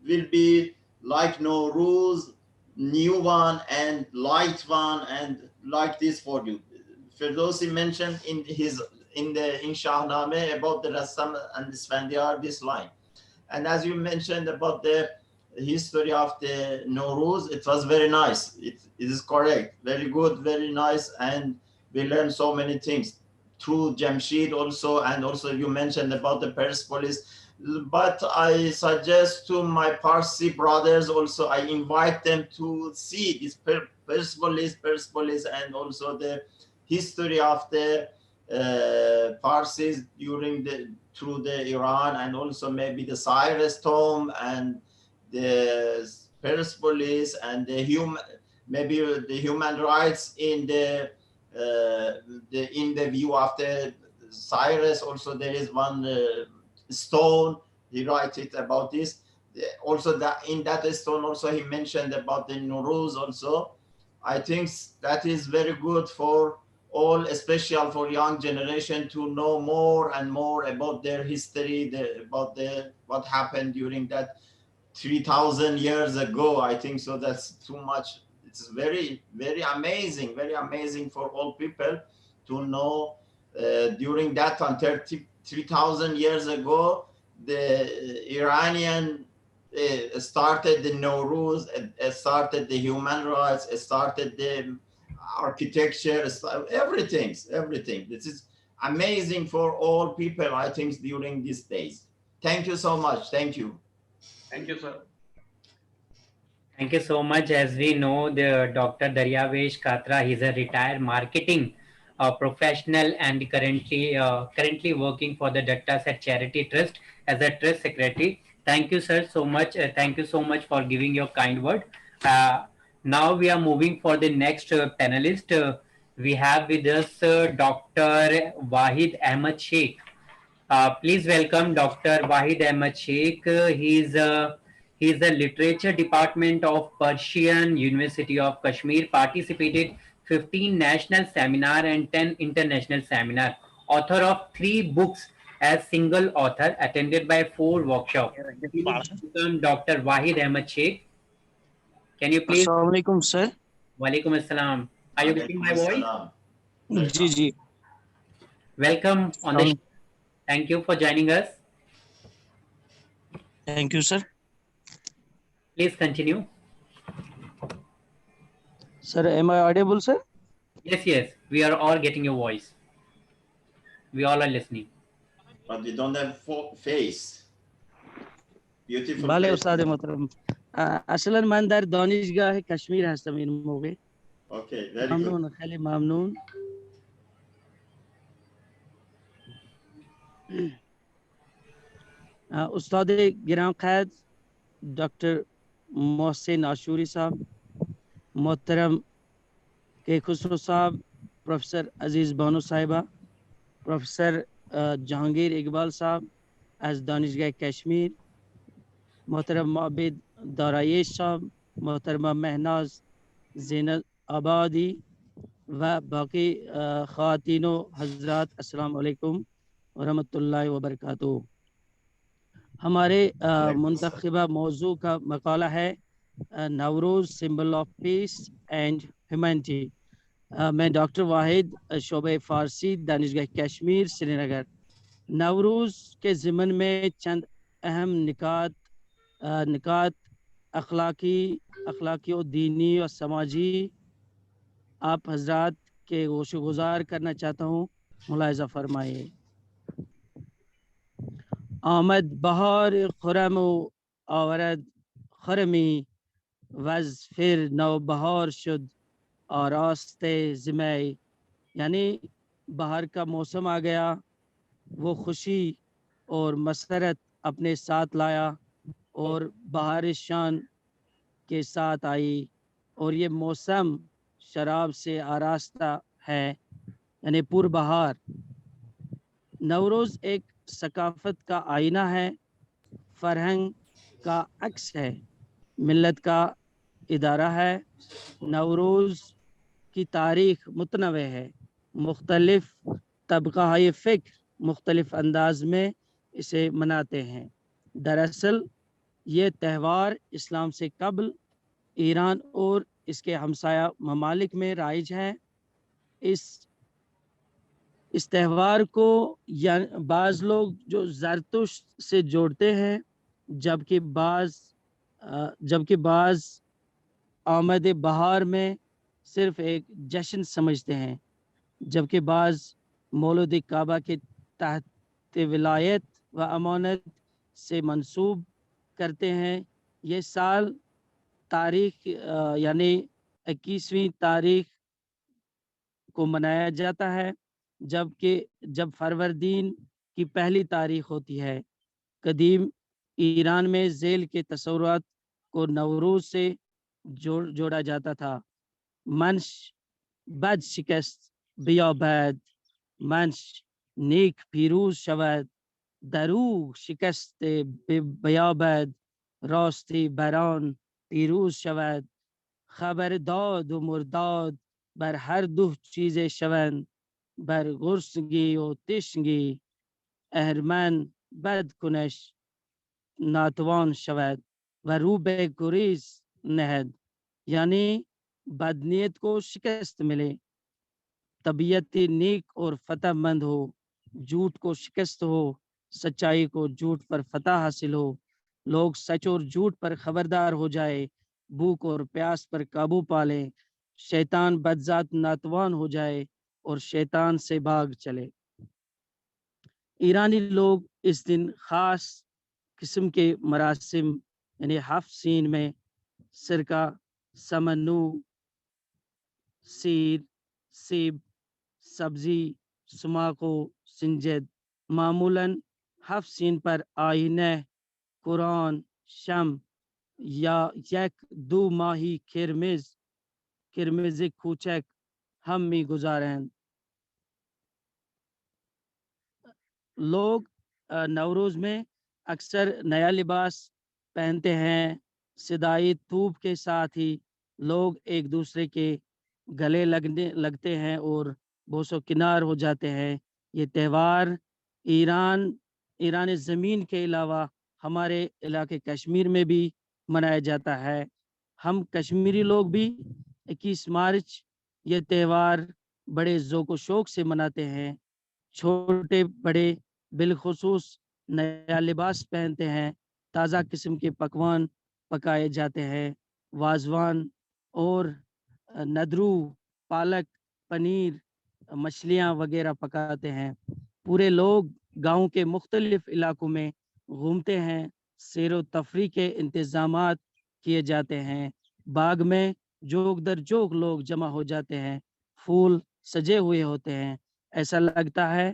will be like Nowruz, new one and light one, and like this for you. Ferdowsi mentioned in Shahnameh about the Rustam and Isfandiar this line. And as you mentioned about the history of the Nowruz, it was very nice. It is correct, very good, very nice, and we learned so many things through Jamshid also, and also you mentioned about the Persepolis. but I suggest to my Parsi brothers also, I invite them to see this Persepolis, and also the history of the Parsis through the Iran, and also maybe the Cyrus tomb and the Persepolis, and the human rights in the view of the Cyrus. Also there is one stone, he writes it about this. Also that in that stone also he mentioned about the Nowruz also. I think that is very good for all, especially for young generation, to know more and more about their history, what happened during that 3,000 years ago. I think so that's too much. It's very, very amazing for all people to know during that time, 3,000 years ago, the Iranian started the Nowruz, started the human rights, started the architecture, everything. This is amazing for all people, I think, during these days. Thank you so much. Thank you. Thank you, sir. Thank you so much. As we know, the Dr. Daryavesh Katra, he's a retired marketing professional and currently working for the Datta Set Charity Trust as a trust secretary. Thank you, sir, so much. Thank you so much for giving your kind word. Now we are moving for the next panelist. We have with us Dr. Wahid Ahmed Sheikh. Please welcome Dr. Wahid Ahmed Sheikh. He is the Literature Department of Persian University of Kashmir, participated 15 national seminar and 10 international seminar. Author of 3 books as single author, attended by 4 workshops. Dr. Wahid Ahmed Sheikh. Can you please? Assalamu alaikum, sir. Walaikum assalam. Are you getting my voice? Ji. Welcome on the show. Thank you for joining us. Thank you, sir. Please continue. Sir, am I audible, sir? Yes. We are all getting your voice. We all are listening. But we don't have face. Beautiful. Bale Ustad Muhtaram. Aslan man dar Danishgah Kashmir hastam in moge. Okay, very good. Mamnoon, khali mamnoon. Ustad Giram Khaid, Dr. Mohsin Ashuri Sahab, Muhtaram K. Khusro Sahab, Professor Aziz Banu Sahiba, Professor Jahangir Iqbal Sahab as Danishgah Kashmir, Muhtaram Mabid Darayesh Sahab, Muhtarama Mehnaz Zainal Abadi و باقی خواتین و حضرات السلام علیکم ورحمۃ اللہ وبرکاتہ. ہمارے منتخبہ موضوع کا مقالہ ہے Nowruz symbol of peace and humanity. میں ڈاکٹر واحد شعبہ فارسی دانشگاہ کشمیر سری نگر. نوروز کے ضمن میں چند اہم نکات اخلاقی و دینی اور سماجی آپ حضرات کے گوش گزار کرنا چاہتا ہوں. ملاحظہ فرمائیے. آمد بہار خرم و آورد خرمی وز پھر نو بہار شد آراست زمے. یعنی بہار کا موسم آ گیا, وہ خوشی اور مسرت اپنے ساتھ لایا اور بہار شان کے ساتھ آئی, اور یہ موسم شراب سے آراستہ ہے یعنی پر بہار. نوروز ایک ثقافت کا آئینہ ہے, فرہنگ کا عکس ہے, ملت کا ادارہ ہے. نوروز کی تاریخ متنوع ہے, مختلف طبقہ فکر مختلف انداز میں اسے مناتے ہیں. دراصل یہ تہوار اسلام سے قبل ایران اور اس کے ہمسایہ ممالک میں رائج ہے. اس تہوار کو بعض لوگ جو زرتشت سے جوڑتے ہیں, جبکہ بعض آمد بہار میں صرف ایک جشن سمجھتے ہیں, جبکہ بعض مولد کعبہ کے تحت ولایت و امانت سے منسوب کرتے ہیں. یہ سال تاریخ یعنی 21ویں تاریخ کو منایا جاتا ہے، جب فروردین کی پہلی تاریخ ہوتی ہے. قدیم ایران میں ذیل کے تصورات کو نوروز سے جوڑا جاتا تھا. منش بد شکست بیابد، منش نیک پیروز شود، دروغ شکست بیابد، راستی بران پیروز شود. خبر داد و مرداد بر هر دو چیز شوند، بر گرسنگی و تشنگی اهرمن بد کنش ناتوان شود و رو به گریز نهد. یعنی بدنیت کو شکست ملے، طبیعت نیک اور فتح مند ہو، جھوٹ کو شکست ہو، سچائی کو جھوٹ پر فتح حاصل ہو، لوگ سچ اور جھوٹ پر خبردار ہو جائے، بھوک اور پیاس پر قابو پالیں، شیطان بدذات ناتوان ہو جائے اور شیطان سے بھاگ چلے. ایرانی لوگ اس دن خاص قسم کے مراسم یعنی 7 سین میں سرکہ، سمنو، سیر، سیب، سبزی، سماکو، سنجد معمولاً 7 سین پر آئینہ قرآن شم یا یک 2 ماہی کرمز کوچک ہم می گزارند. لوگ نوروز میں اکثر نیا لباس پہنتے ہیں. صدائی توپ کے ساتھ ہی لوگ ایک دوسرے کے گلے لگتے ہیں اور بوس و کنار ہو جاتے ہیں. یہ تہوار ایران زمین کے علاوہ ہمارے علاقے کشمیر میں بھی منایا جاتا ہے. ہم کشمیری لوگ بھی 21 مارچ یہ تہوار بڑے ذوق و شوق سے مناتے ہیں. چھوٹے بڑے بالخصوص نیا لباس پہنتے ہیں. تازہ قسم کے پکوان پکائے جاتے ہیں. وازوان اور ندرو، پالک، پنیر، مچھلیاں وغیرہ پکاتے ہیں. پورے لوگ گاؤں کے مختلف علاقوں میں گھومتے ہیں. سیر و تفریح کے انتظامات کیے جاتے ہیں. باغ میں جوگ در جوگ لوگ جمع ہو جاتے ہیں. پھول سجے ہوئے ہوتے ہیں. ایسا لگتا ہے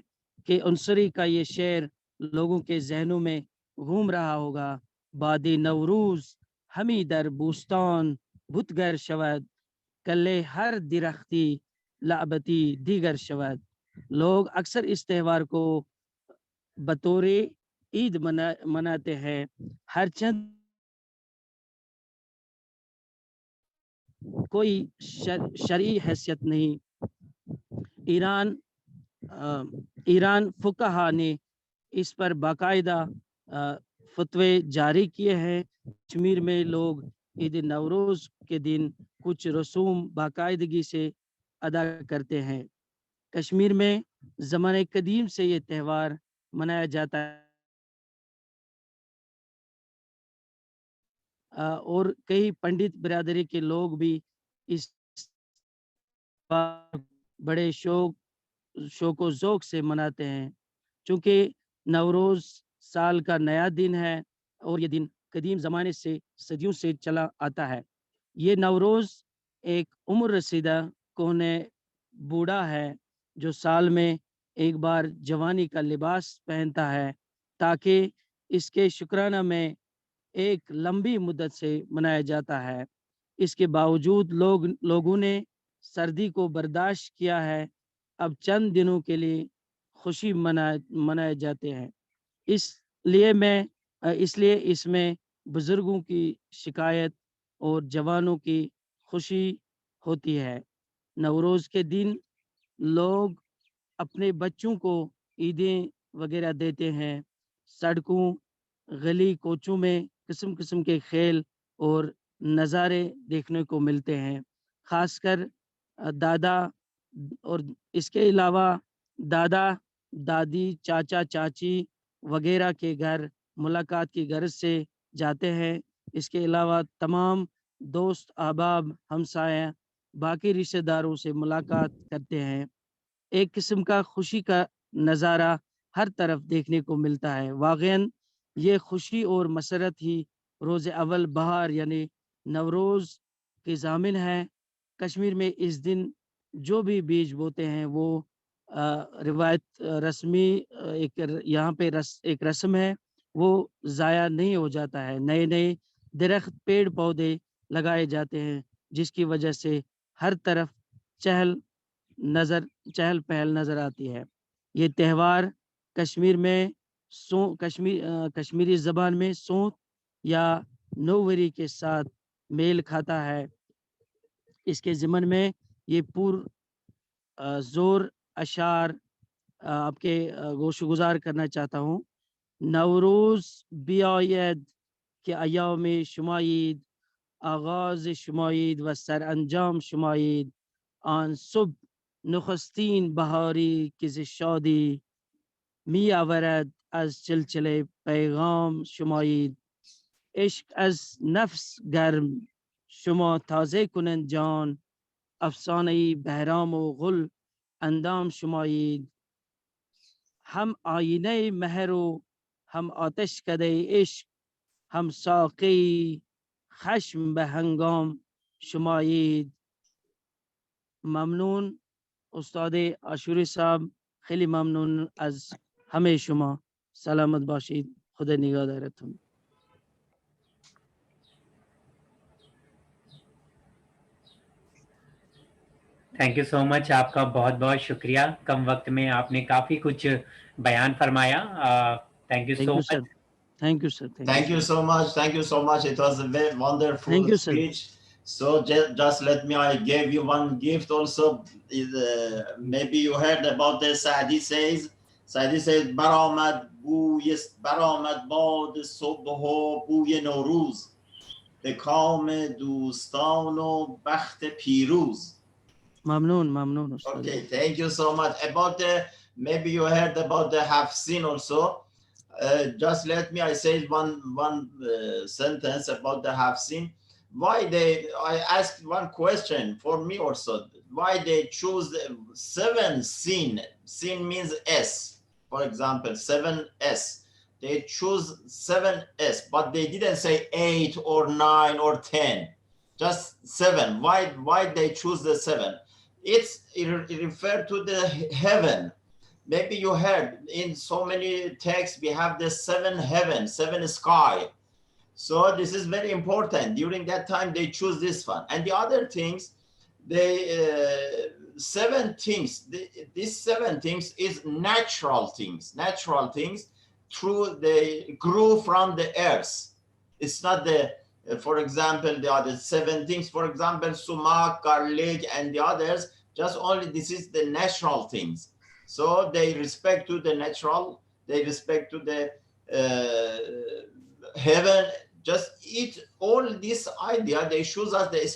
کہ عنصری کا یہ شعر لوگوں کے ذہنوں میں گھوم رہا ہوگا. بادی نوروز ہمی در بوستان بتگر شود، کلے ہر درختی لعبتی دیگر شود. لوگ اکثر اس تہوار کو بطور عید مناتے ہیں. ہر چند کوئی شرعی حیثیت نہیں. ایران فقہا نے اس پر باقاعدہ فتوے جاری کیے ہیں. کشمیر میں لوگ عید نوروز کے دن کچھ رسوم باقاعدگی سے ادا کرتے ہیں. کشمیر میں زمانہ قدیم سے یہ تہوار منایا جاتا ہے اور کئی پنڈت برادری کے لوگ بھی اس بڑے شوق و ذوق سے مناتے ہیں. چونکہ نوروز سال کا نیا دن ہے اور یہ دن قدیم زمانے سے صدیوں سے چلا آتا ہے. یہ نوروز ایک عمر رسیدہ کونے بوڑھا ہے جو سال میں ایک بار جوانی کا لباس پہنتا ہے تاکہ اس کے شکرانہ میں ایک لمبی مدت سے منایا جاتا ہے. اس کے باوجود لوگوں نے سردی کو برداشت کیا ہے. اب چند دنوں کے لیے خوشی منائے جاتے ہیں. اس لیے اس میں بزرگوں کی شکایت اور جوانوں کی خوشی ہوتی ہے. نوروز کے دن لوگ اپنے بچوں کو عیدیں وغیرہ دیتے ہیں. سڑکوں گلی کوچوں میں قسم قسم کے کھیل اور نظارے دیکھنے کو ملتے ہیں. خاص کر دادا اور اس کے علاوہ دادا دادی چاچا چاچی وغیرہ کے گھر ملاقات کی غرض سے جاتے ہیں. اس کے علاوہ تمام دوست احباب ہمسایہ باقی رشتہ داروں سے ملاقات کرتے ہیں. ایک قسم کا خوشی کا نظارہ ہر طرف دیکھنے کو ملتا ہے. واقعاً یہ خوشی اور مسرت ہی روز اول بہار یعنی نوروز کی ضامن ہے. کشمیر میں اس دن جو بھی بیج بوتے ہیں وہ روایت رسمی یہاں پہ ایک رسم ہے، وہ ضائع نہیں ہو جاتا ہے. نئے نئے درخت پیڑ پودے لگائے جاتے ہیں جس کی وجہ سے ہر طرف چہل پہل نظر آتی ہے. یہ تہوار کشمیر میں کشمیری زبان میں سونت یا نووری کے ساتھ میل کھاتا ہے. اس کے ضمن میں یہ زور اشعار آپ کے گوش گزار کرنا چاہتا ہوں. نوروز بیاید کہ ایام شمایید، آغاز شمایید و سر انجام شمایید. آن صبح نخستین بهاری که ز شادی می آورد از چلچله پیغام شمایید. عشق از نفس گرم شما تازه کنند جان، افسانه بهرام و غل اندام شمایید. هم آینه مهر و هم آتش کده عشق، هم ساقی خشم به هنگام شمایید. ممنون استاد عاشوری صاحب، خیلی ممنون از همه شما. سلامت باشید، خدا نگهدارتون. تھینک یو سو مچ. آپ کا بہت بہت شکریہ. کم وقت میں آپ نے کافی کچھ بیان فرمایا. Thank you so much. Thank you, sir. Thank you so much. Thank you so much. It was a very wonderful Thank you, sir. speech. So just let me, I gave you one gift also. Maybe you heard about the Saadi says. Saadi says, Baramad buyest, Baramad bad sobho buye Noruz. Bekam dostan o bakht piruz. ممنون استاد. Okay, thank you so much. About maybe you heard about the Hafsin also. Just let me, I say one sentence about the Hafsin. I asked one question for me also. Why they choose 7 sin? Sin means S. For example, 7S. They choose 7S, but they didn't say 8 or 9 or 10. Just 7. Why they choose the 7? It refers to the heaven. Maybe you heard in so many texts we have the 7 heaven, 7 sky. So this is very important. During that time they choose this one. And the other things, they 7 things. These 7 things is natural things. Natural things through they grew from the earth. It's not the for example the other 7 things. For example, sumac, garlic, and the others. Just only this is the natural things. So they respect to the natural, they respect to the heaven. Just eat all this idea. They show us the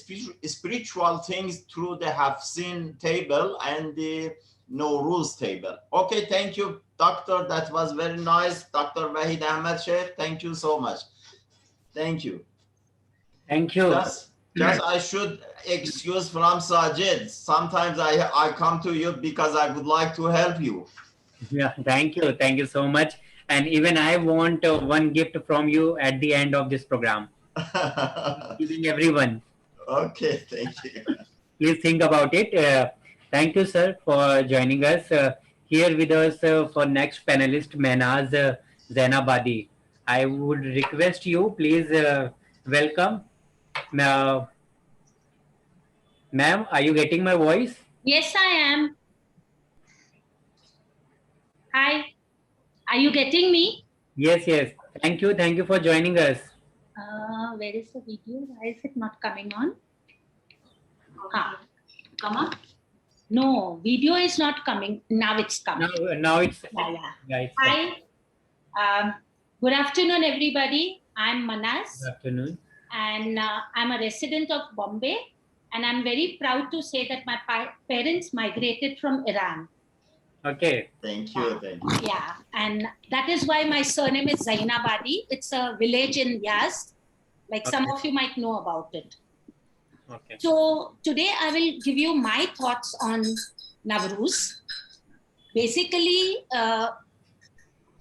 spiritual things through the Hafsin table and the Nowruz table. Okay, thank you, Doctor. That was very nice. Dr. Wahid Ahmed Sheikh, thank you so much. Thank you. Thank you. Just I should excuse from Sajid. Sometimes I come to you because I would like to help you. Yeah, thank you so much. And even I want one gift from you at the end of this program. Giving everyone. Okay, thank you. Please think about it. Thank you, sir, for joining us. Here with us for next panelist, Mehnaz Zainabadi. I would request you, please welcome. Ma'am, are you getting my voice? Yes, I am. Hi. Are you getting me? Yes. Thank you for joining us. Where is the video? Why is it not coming on? Come on. No, video is not coming. Now it's coming. Now it's. Yeah. Hi. Good afternoon, everybody. I'm Manas. Good afternoon. And I'm a resident of Bombay. And I'm very proud to say that my parents migrated from Iran. Okay. Thank you. Yeah. And that is why my surname is Zainabadi. It's a village in Yazd. Like some of you might know about it. Okay. So today I will give you my thoughts on Nowruz. Basically,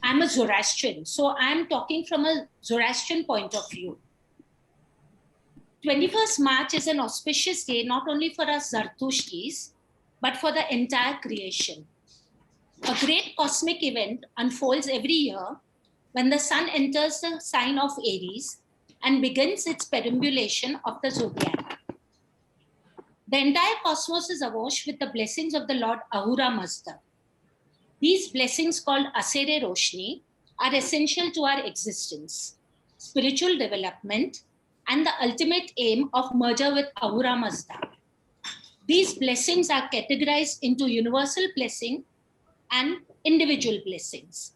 I'm a Zoroastrian, so I'm talking from a Zoroastrian point of view. 21st March is an auspicious day not only for us Zartushtis, but for the entire creation. A great cosmic event unfolds every year when the sun enters the sign of Aries and begins its perambulation of the zodiac. The entire cosmos is awash with the blessings of the Lord Ahura Mazda. These blessings, called Asere Roshni, are essential to our existence, spiritual development, and the ultimate aim of merger with Ahura Mazda. These blessings are categorized into universal blessing and individual blessings.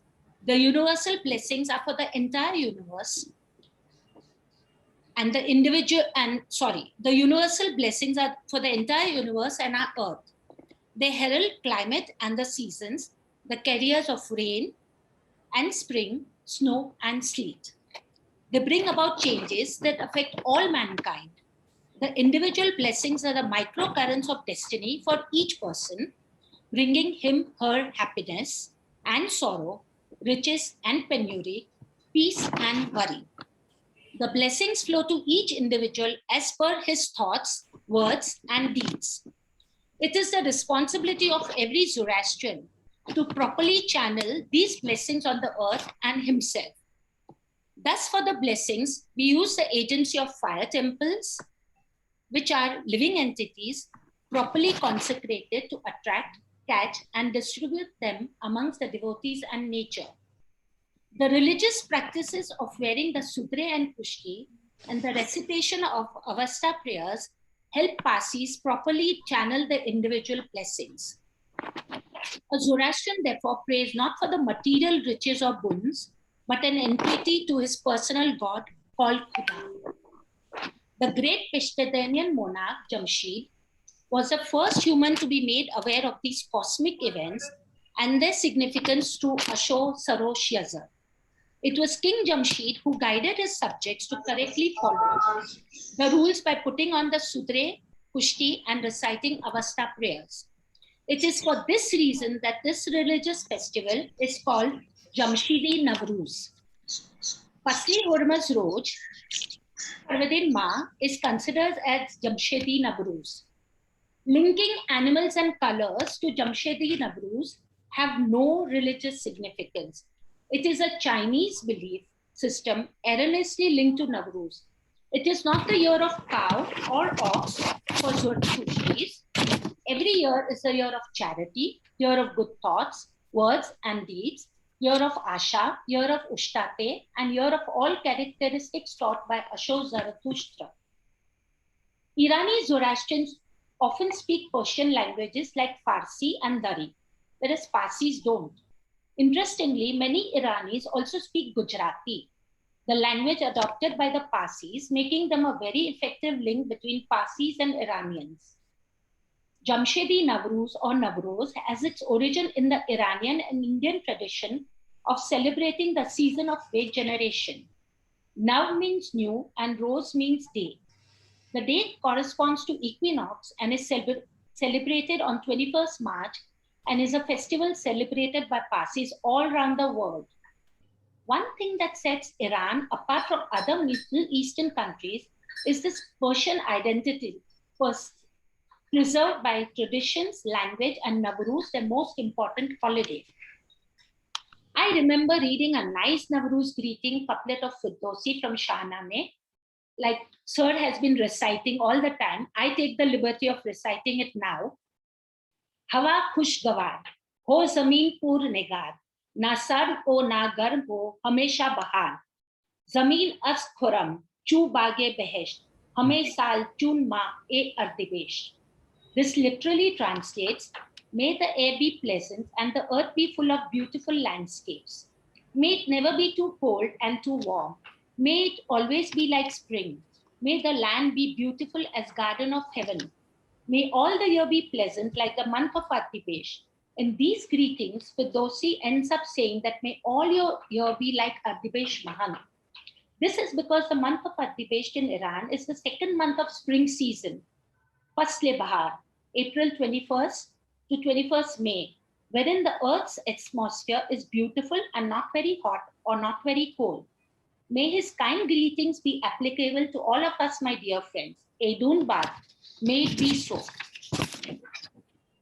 The universal blessings are for the entire universe, and the universal blessings are for the entire universe and our earth. They herald climate and the seasons, the carriers of rain and spring, snow and sleet. They bring about changes that affect all mankind. The individual blessings are the microcurrents of destiny for each person, bringing him, her happiness and sorrow, riches and penury, peace and worry. The blessings flow to each individual as per his thoughts, words, and deeds. It is the responsibility of every Zoroastrian to properly channel these blessings on the earth and himself. Thus, for the blessings, we use the agency of fire temples, which are living entities properly consecrated to attract, catch, and distribute them amongst the devotees and nature. The religious practices of wearing the sudre and pushti and the recitation of Avasta prayers help Parsis properly channel the individual blessings. A Zoroastrian therefore prays not for the material riches or boons, but an entity to his personal god called Khuda. The great Peshtadanian monarch Jamshid was the first human to be made aware of these cosmic events and their significance through Ashok Sarosh Yazar. It was King Jamshid who guided his subjects to correctly follow the rules by putting on the sudre, pushti, and reciting Avasta prayers. It is for this reason that this religious festival is called Jamshidi Navruz. Fasli Hurmaz Roj, Parvadin Ma, is considered as Jamshidi Navruz. Linking animals and colors to Jamshidi Navruz have no religious significance. It is a Chinese belief system erroneously linked to Navruz. It is not the year of cow or ox for Zoroastrians. Every year is the year of charity, year of good thoughts, words and deeds, year of Asha, year of Ushtate, and year of all characteristics taught by Ashok Zarathustra. Irani Zoroastrians often speak Persian languages like Farsi and Dari, whereas Parsis don't. Interestingly, many Iranis also speak Gujarati, the language adopted by the Parsis, making them a very effective link between Parsis and Iranians. Jamshidi Navruz or Navroz has its origin in the Iranian and Indian tradition of celebrating the season of regeneration. Nav means new and Roz means day. The date corresponds to equinox and is celebrated on 21st March and is a festival celebrated by Parsis all around the world. One thing that sets Iran apart from other Middle Eastern countries is this Persian identity, preserved by traditions, language, and Navroz, their most important holiday. I remember reading a nice Navroz greeting couplet of Firdausi from Shahnameh, like Sir has been reciting all the time. I take the liberty of reciting it now. Hawa khushgawar, ho zameen pur negar, na sard ho na garm ho, hamesha bahar. Zameen ast khuram, chu bage behesht, hame saal chun ma e ardibesh. This literally translates, may the air be pleasant and the earth be full of beautiful landscapes. May it never be too cold and too warm. May it always be like spring. May the land be beautiful as garden of heaven. May all the year be pleasant like the month of Ardibesh. In these greetings, Firdausi ends up saying that may all your year be like Ardibesh Mahan. This is because the month of Ardibesh in Iran is the second month of spring season. Fasle Bahar, April 21st to 21st May, wherein the Earth's atmosphere is beautiful and not very hot or not very cold. May his kind greetings be applicable to all of us, my dear friends. Edun Bad. May it be so.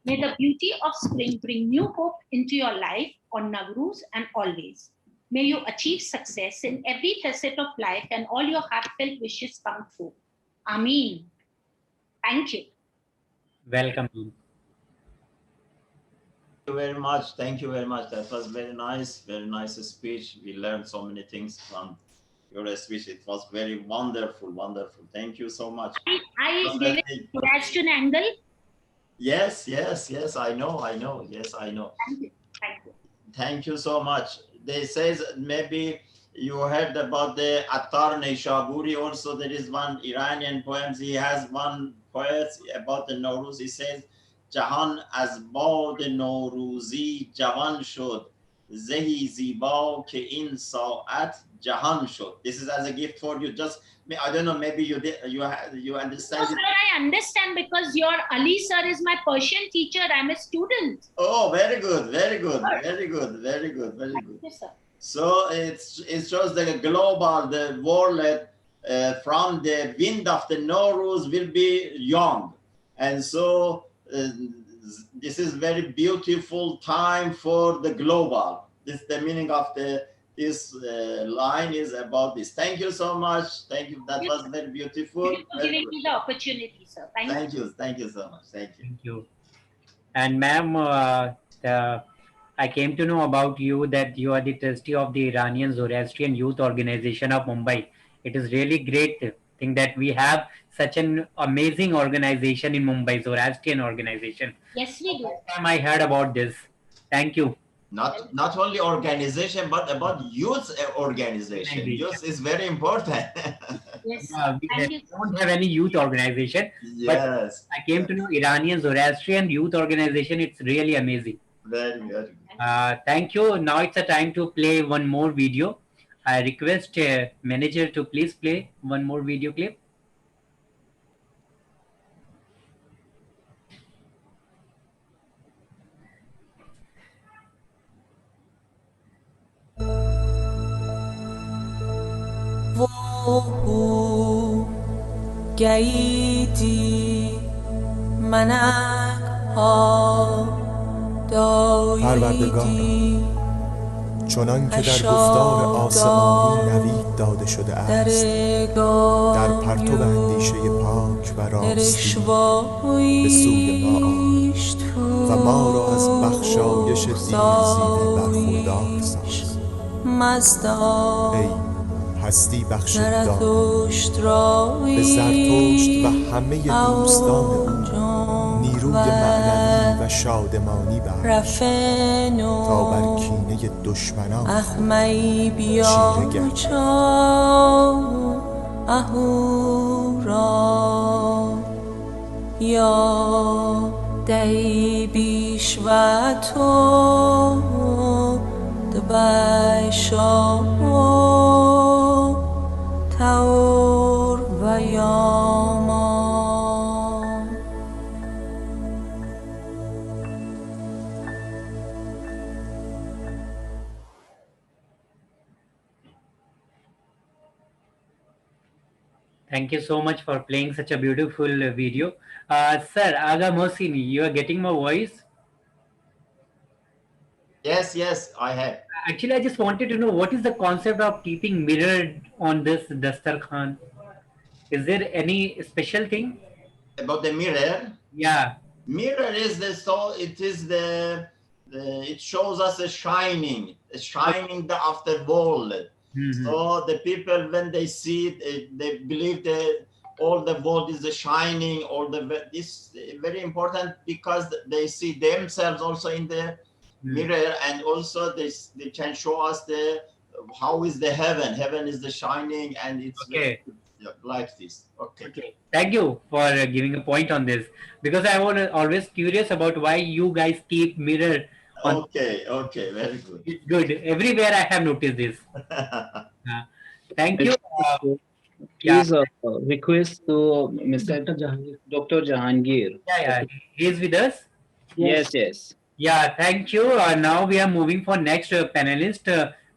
May the beauty of spring bring new hope into your life on Nowruz and always. May you achieve success in every facet of life and all your heartfelt wishes come true. Ameen. Thank you. Welcome. Thank you very much. Thank you very much. That was very nice speech. We learned so many things from your speech. It was very wonderful, wonderful. Thank you so much. I gave it a Zoroastrian angle. Yes, I know. Yes, I know. Thank you. Thank you. Thank you so much. They says maybe you heard about the Attar Neishaburi also. There is one Iranian poem. He has one poet about the Nowruz. He says, Jahan az bad Nowruzi javan shod, zehi ziba ke in saat jahan shod. This is as a gift for you. Just, I don't know, maybe you understand. No, sir, I understand because your Ali sir is my Persian teacher. I'm a student. Oh, very good. Thank you, sir. So it shows the global, the world from the wind of the Nowruz will be young. And so this is very beautiful time for the global. This the meaning of this line is about this. Thank you so much. Thank you. That was very beautiful. Thank you for giving me the opportunity, sir. Thank you. Thank you so much. Thank you. Thank you. And ma'am, I came to know about you that you are the trustee of the Iranian Zoroastrian Youth Organization of Mumbai. It is really great thing that we have such an amazing organization in Mumbai, Zoroastrian organization. Yes, we do. First time I heard about this. Thank you. Not only organization, but about youth organization. Youth is very important. Yes. We don't have any youth organization. Yes. But I came to know Iranian Zoroastrian Youth Organization. It's really amazing. Very good. Thank you. Now it's a time to play one more video. I request manager to please play one more video clip. Geeti Munk ها داییدی چنان که در گفتار آسمانی نوید داده شده است در پرتو اندیشه پاک و راستی به سوی ما آی و ما را از بخشایش دیر زیوی برخوردار ساز ای هستی بخشیدار به زرتشت و همه دوستان او نیروی معنوی و شادمانی بخش تا بر کینه دشمنان خود چیره گردد. اهورا یا دی بیش و تو دبای شما تور و یاما. Thank you so much for playing such a beautiful video. Sir, Aga Mohsini, you are getting my voice? Yes, I have. Actually, I just wanted to know what is the concept of keeping mirror on this Dastarkhan? Is there any special thing? About the mirror? Yeah. Mirror is it shows us a shining of the world. Mm-hmm. So the people, when they see it, they believe that all the world is a shining, this very important because they see themselves also in the mirror, and also they can show us how is the heaven. Heaven is the shining, and it's okay. Like this. Okay. Thank you for giving a point on this, because I was always curious about why you guys keep mirror on. Okay, very good. It's good. Everywhere I have noticed this. Thank you. Please request to Mr. Dr. Jahangir. Yeah, he is with us. Yes. Yeah, thank you. Now we are moving for next panelist,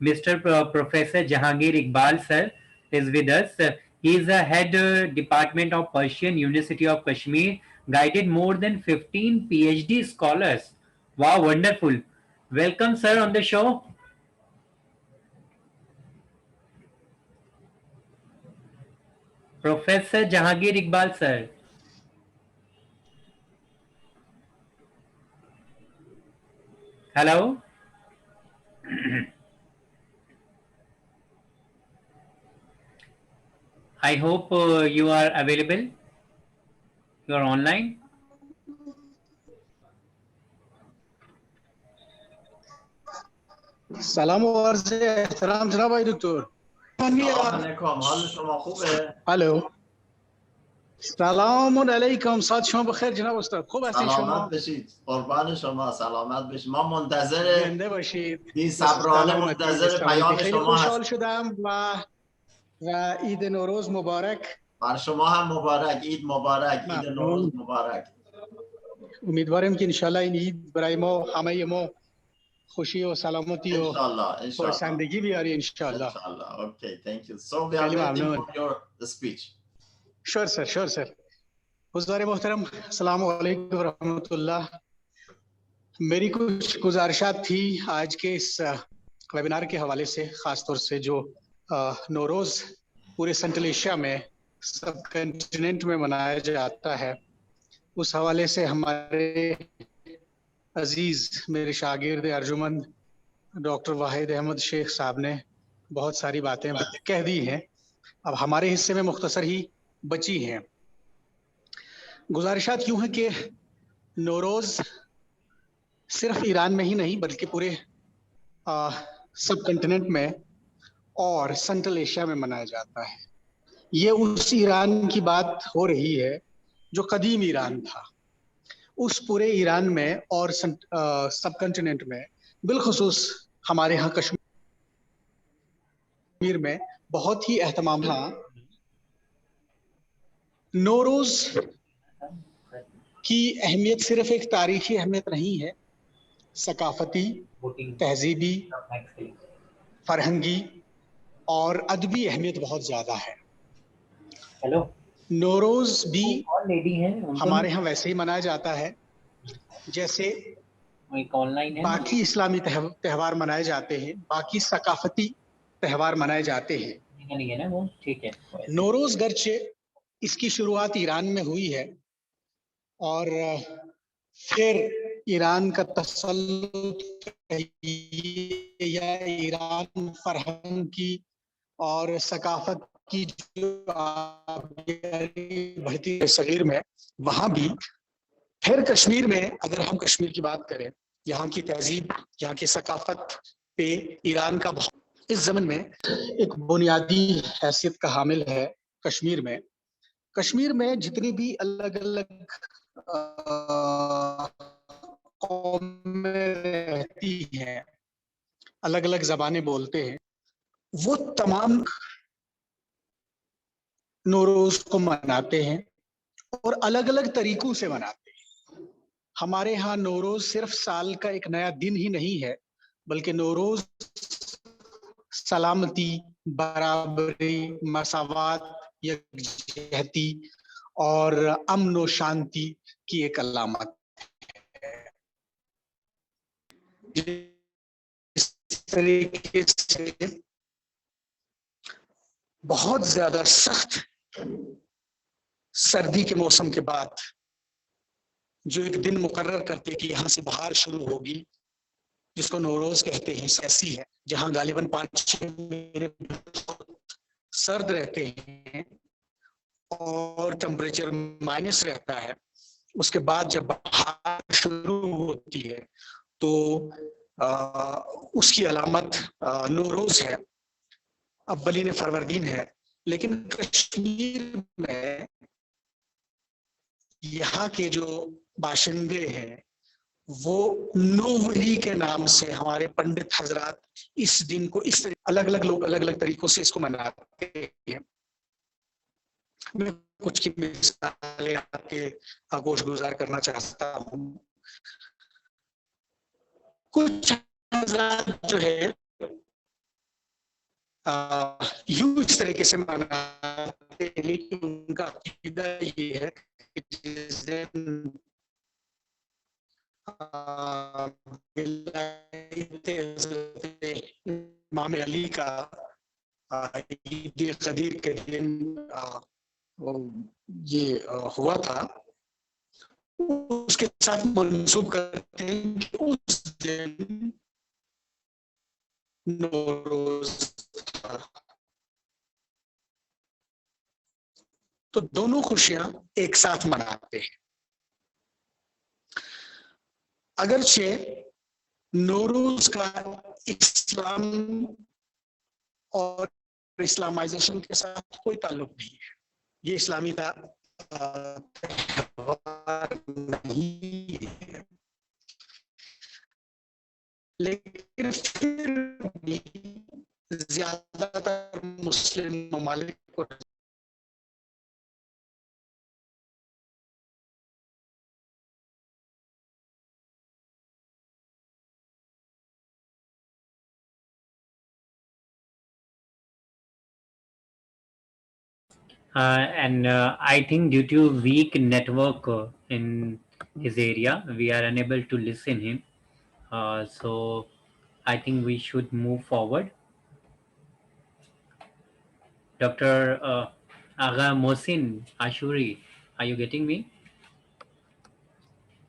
Mr. Professor Jahangir Iqbal sir is with us. He is a head department of Persian University of Kashmir, guided more than 15 PhD scholars. Wow, wonderful. Welcome, sir, on the show. Professor Jahangir Iqbal sir. Hello. I hope you are available. You are online. سلام و عرض احترام جناب آقای دکتر. سلام علیکم، حال شما خوبه؟ الو. سلام علیکم، ساعت شما بخیر جناب استاد. خوب هستین شما؟ سلامت بشید، قربان شما، سلامت بشید. ما منتظر زنده باشید. بی صبرانه منتظر پیام خیلی شما خوشحال هست. شدم و عید نوروز مبارک. بر شما هم مبارک، عید مبارک، عید نوروز مبارک. امیدوارم که انشالله این عید برای ما همه ما خوشی و سلامتی و خرسندگی بیاری انشالله. Okay, thank you. So we are waiting for your speech. Sure sir, sure sir. حضار محترم السلام علیکم ورحمۃ اللہ. میری کچھ گزارشات تھی آج کے اس ویبینار کے حوالے سے، خاص طور سے جو نوروز پورے سینٹرل ایشیا میں سب کنٹیننٹ میں منایا جاتا ہے، اس حوالے سے ہمارے عزیز میرے شاگرد ارجمند ڈاکٹر واحد احمد شیخ صاحب نے بہت ساری باتیں کہہ دی ہیں. اب ہمارے حصے میں مختصر ہی بچی ہیں. گزارشات یوں ہیں کہ نوروز صرف ایران میں ہی نہیں بلکہ پورے سب کنٹیننٹ میں اور سینٹرل ایشیا میں منایا جاتا ہے. یہ اس ایران کی بات ہو رہی ہے جو قدیم ایران تھا. اس پورے ایران میں اور سب کنٹیننٹ میں، بالخصوص ہمارے ہاں کشمیر میں بہت ہی اہتمام تھا. نوروز کی اہمیت صرف ایک تاریخی اہمیت نہیں ہے، ثقافتی، تہذیبی، فرہنگی اور ادبی اہمیت بہت زیادہ ہے. نوروز بھی ہمارے ہاں ویسے ہی منایا جاتا ہے جیسے باقی اسلامی تہوار منائے جاتے ہیں، باقی ثقافتی تہوار منائے جاتے ہیں. نوروز گرچہ اس کی شروعات ایران میں ہوئی ہے اور پھر ایران کا تسلط یا ایران فرہنگ کی اور ثقافت کی جو بڑھتی صغیر میں، وہاں بھی پھر کشمیر میں، اگر ہم کشمیر کی بات کریں، یہاں کی تہذیب، یہاں کی ثقافت پہ ایران کا بہت اس زمن میں ایک بنیادی حیثیت کا حامل ہے. کشمیر میں جتنی بھی الگ الگ قومیں رہتی ہیں، الگ الگ زبانیں بولتے ہیں، وہ تمام نوروز کو مناتے ہیں اور الگ الگ طریقوں سے مناتے ہیں. ہمارے ہاں نوروز صرف سال کا ایک نیا دن ہی نہیں ہے، بلکہ نوروز سلامتی، برابری، مساوات، یکجہتی اور امن و شانتی کی ایک علامت ہے. اس طریقے سے بہت زیادہ سخت سردی کے موسم کے بعد جو ایک دن مقرر کرتے کہ یہاں سے بہار شروع ہوگی، جس کو نوروز کہتے ہیں، ایسی ہے جہاں غالباً 5-6 مہینے سرد رہتے ہیں اور ٹمپریچر مائنس رہتا ہے. اس کے بعد جب بہار شروع ہوتی ہے تو اس کی علامت نوروز ہے، اولین فروردین ہے. لیکن کشمیر میں یہاں کے جو باشندے ہیں وہ نوروز کے نام سے، ہمارے پنڈت حضرات اس دن کو اس طرح الگ الگ لوگ الگ الگ طریقوں سے اس کو مناتے ہیں. میں کچھ کی مثالیں آپ کے آگوش گزار کرنا چاہتا ہوں. कुछ हज़रात जो है यूं इस तरीके से मनाते हैं कि उनका अकीदा ये है कि जिस दिन इमाम अली का ईद क़दीर के दिन ये हुआ था, उसके साथ मंसूब करते हैं कि उस दिन नौरोज था। तो दोनों खुशियां एक साथ मनाते हैं। अगरचे नौरोज का इस्लाम और इस्लामाइजेशन के साथ कोई ताल्लुक नहीं है, ये इस्लामी त्योहार नहीं है, लेकिन फिर भी ज्यादातर मुस्लिम ममालिक को And I think due to weak network in his area, we are unable to listen him. So I think we should move forward. Dr. Agha Mohsin Ashuri, are you getting me?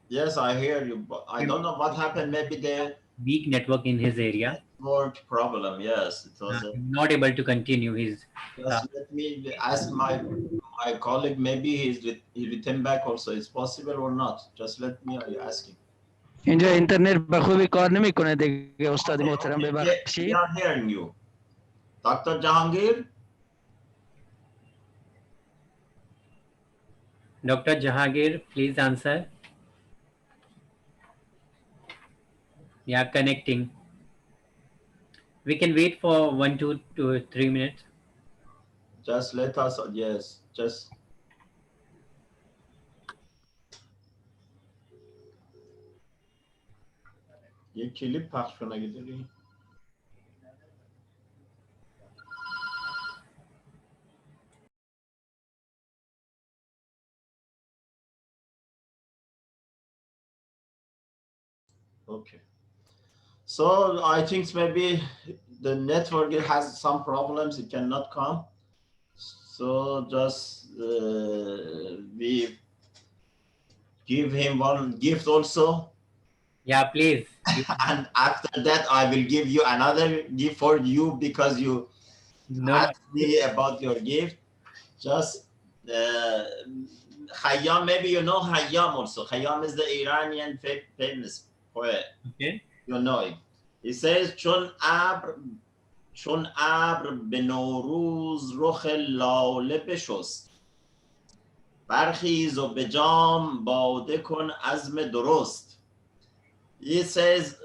Yes, I hear you, but I don't know what happened. Maybe the weak network in his area. Network problem. Yes, it was. Not able to continue his. Just let me ask my colleague. Maybe he returned back also. Is possible or not? Just let me ask him. اینجا internet بخوبی کار نمیکنه دیگه استاد محترم ببخشید. We are hearing you. Dr. Jahangir? Dr. Jahangir, please answer. Yeah, connecting. We can wait for 1 to 3 minutes. Just let us, yes, just. ये clip पख्श करना किधर Okay. So I think maybe the network has some problems. It cannot come. So just we give him one gift also. Yeah, please. And after that, I will give you another gift for you because you asked me about your gift. Just Khayyam, maybe you know Khayyam also. Khayyam is the Iranian famous poet. Okay. You know him. He says, چون ابر به نوروز رخ لاله بشست برخیز و به جام باده کن عزم درست. He says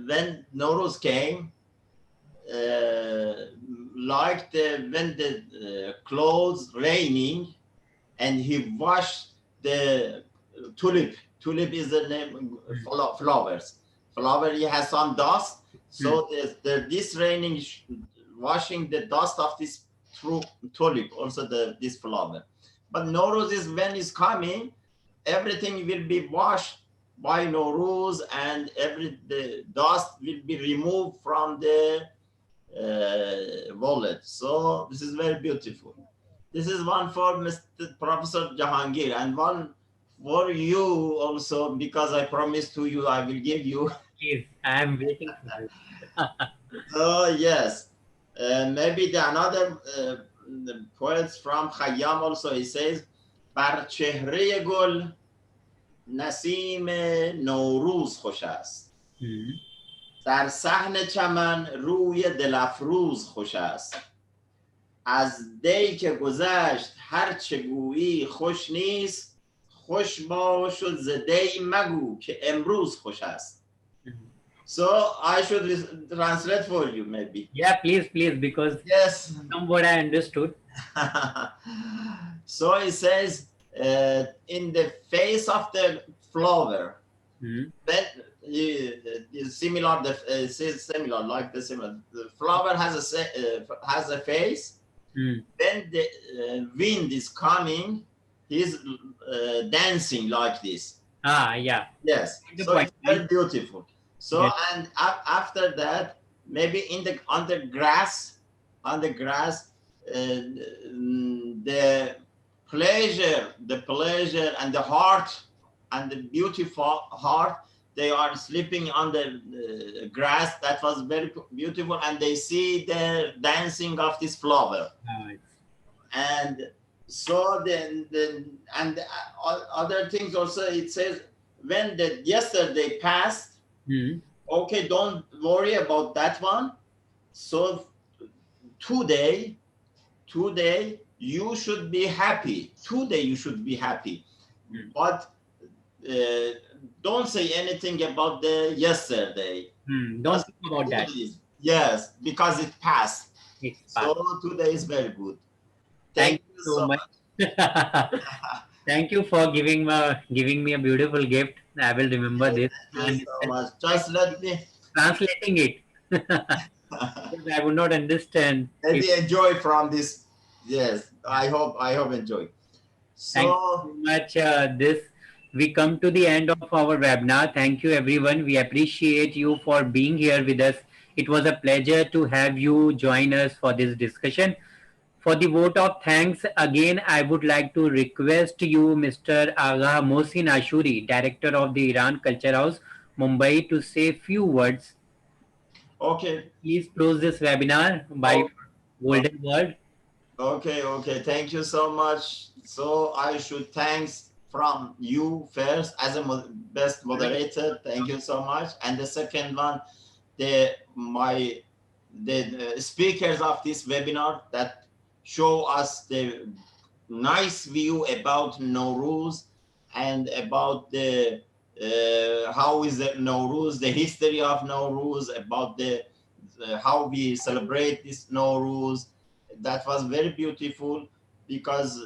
when Nowruz came, like when the clothes raining, and he washed the tulip. Tulip is the name flowers. Flower, he has some dust. So this raining, washing the dust of this tulip, also this flower. But Nowruz is when it's coming, everything will be washed by Nowruz, and the dust will be removed from the wallet. So this is very beautiful. This is one for Mr. Professor Jahangir, and one for you also, because I promised to you I will give you. Please, I am waiting for you. Oh yes, maybe another poets from Khayyam also. He says, "Bar chehre gul نسیم نوروز خوش است در صحن چمن روی دلافروز خوش است از دی که گذشت هر چه گویی خوش نیست خوش باش و ز دی مگو که امروز خوش است. So I should translate for you maybe. Yeah, please, because yes, somewhat I understood. So it says, in the face of the flower, when is similar. Similar, like the similar. The flower has a face. When the wind is coming, he's dancing like this. Yeah. Yes. So it's very beautiful. So and after that, maybe on the grass, the pleasure and the heart and the beautiful heart, they are sleeping on the grass. That was very beautiful, and they see the dancing of this flower. And so then and other things also, it says when the yesterday passed, okay, don't worry about that one. So today you should be happy. Today you should be happy. But don't say anything about the yesterday. Don't think about that. Yes, because it passed. So today is very good. Thank you so much. Thank you for giving me a beautiful gift. I will remember this. Thank you so much. Just let me translating it. I would not understand. Let me enjoy from this. Yes, I hope enjoy. So, thank you so much. We come to the end of our webinar. Thank you, everyone. We appreciate you for being here with us. It was a pleasure to have you join us for this discussion. For the vote of thanks, again, I would like to request you, Mr. Agha Mohsin Ashuri, Director of the Iran Culture House, Mumbai, to say few words. Okay. Please close this webinar by golden word. Okay. Thank you so much. So I should thanks from you first as a best moderator. Thank you so much. And the second one, the speakers of this webinar that show us the nice view about Nowruz and about the how is the Nowruz, the history of Nowruz, about the how we celebrate this Nowruz. That was very beautiful because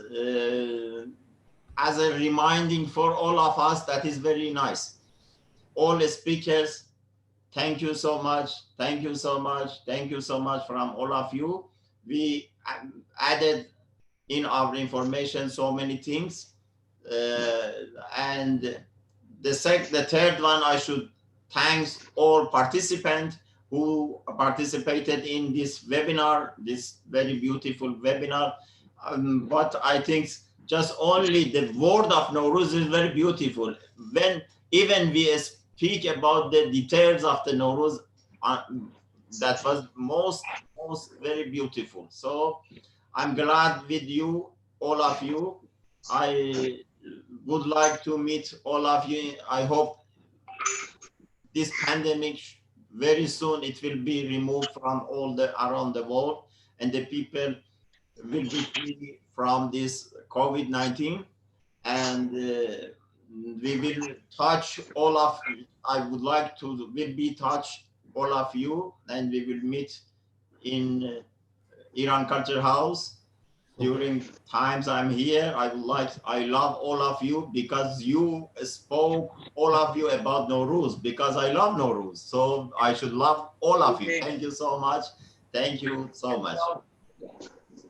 as a reminding for all of us, that is very nice. All the speakers, thank you so much. Thank you so much. Thank you so much from all of you. We added in our information so many things. And the third one, I should thank all participants who participated in this webinar, this very beautiful webinar. But I think just only the word of Nowruz is very beautiful. When even we speak about the details of the Nowruz, that was most very beautiful. So I'm glad with you, all of you. I would like to meet all of you. I hope this pandemic very soon it will be removed from all around the world, and the people will be free from this COVID-19, and we will touch all of. I would like to will be touch all of you, and we will meet in Iran Culture House during times I'm here. I love all of you because you spoke, all of you, about Nowruz, because I love Nowruz. So I should love all of you. Thank you so much. Thank you so much.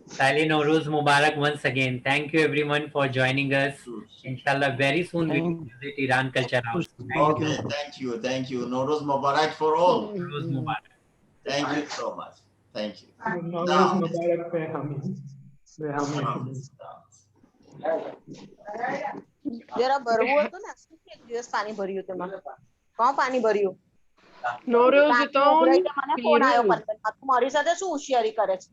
Sali Nowruz Mubarak once again. Thank you everyone for joining us. Inshallah, very soon we will visit Iran Culture House. Thank you. Nowruz Mubarak for all. Nowruz Mubarak. Thank you so much. Thank you. જરા ભરવું હતું ને એક દિવસ પાણી ભર્યું હતું મને કોણ પાણી ભર્યું Nowruz તો મને ફોન આવ્યો મારી સાથે શું હોશિયારી કરે છે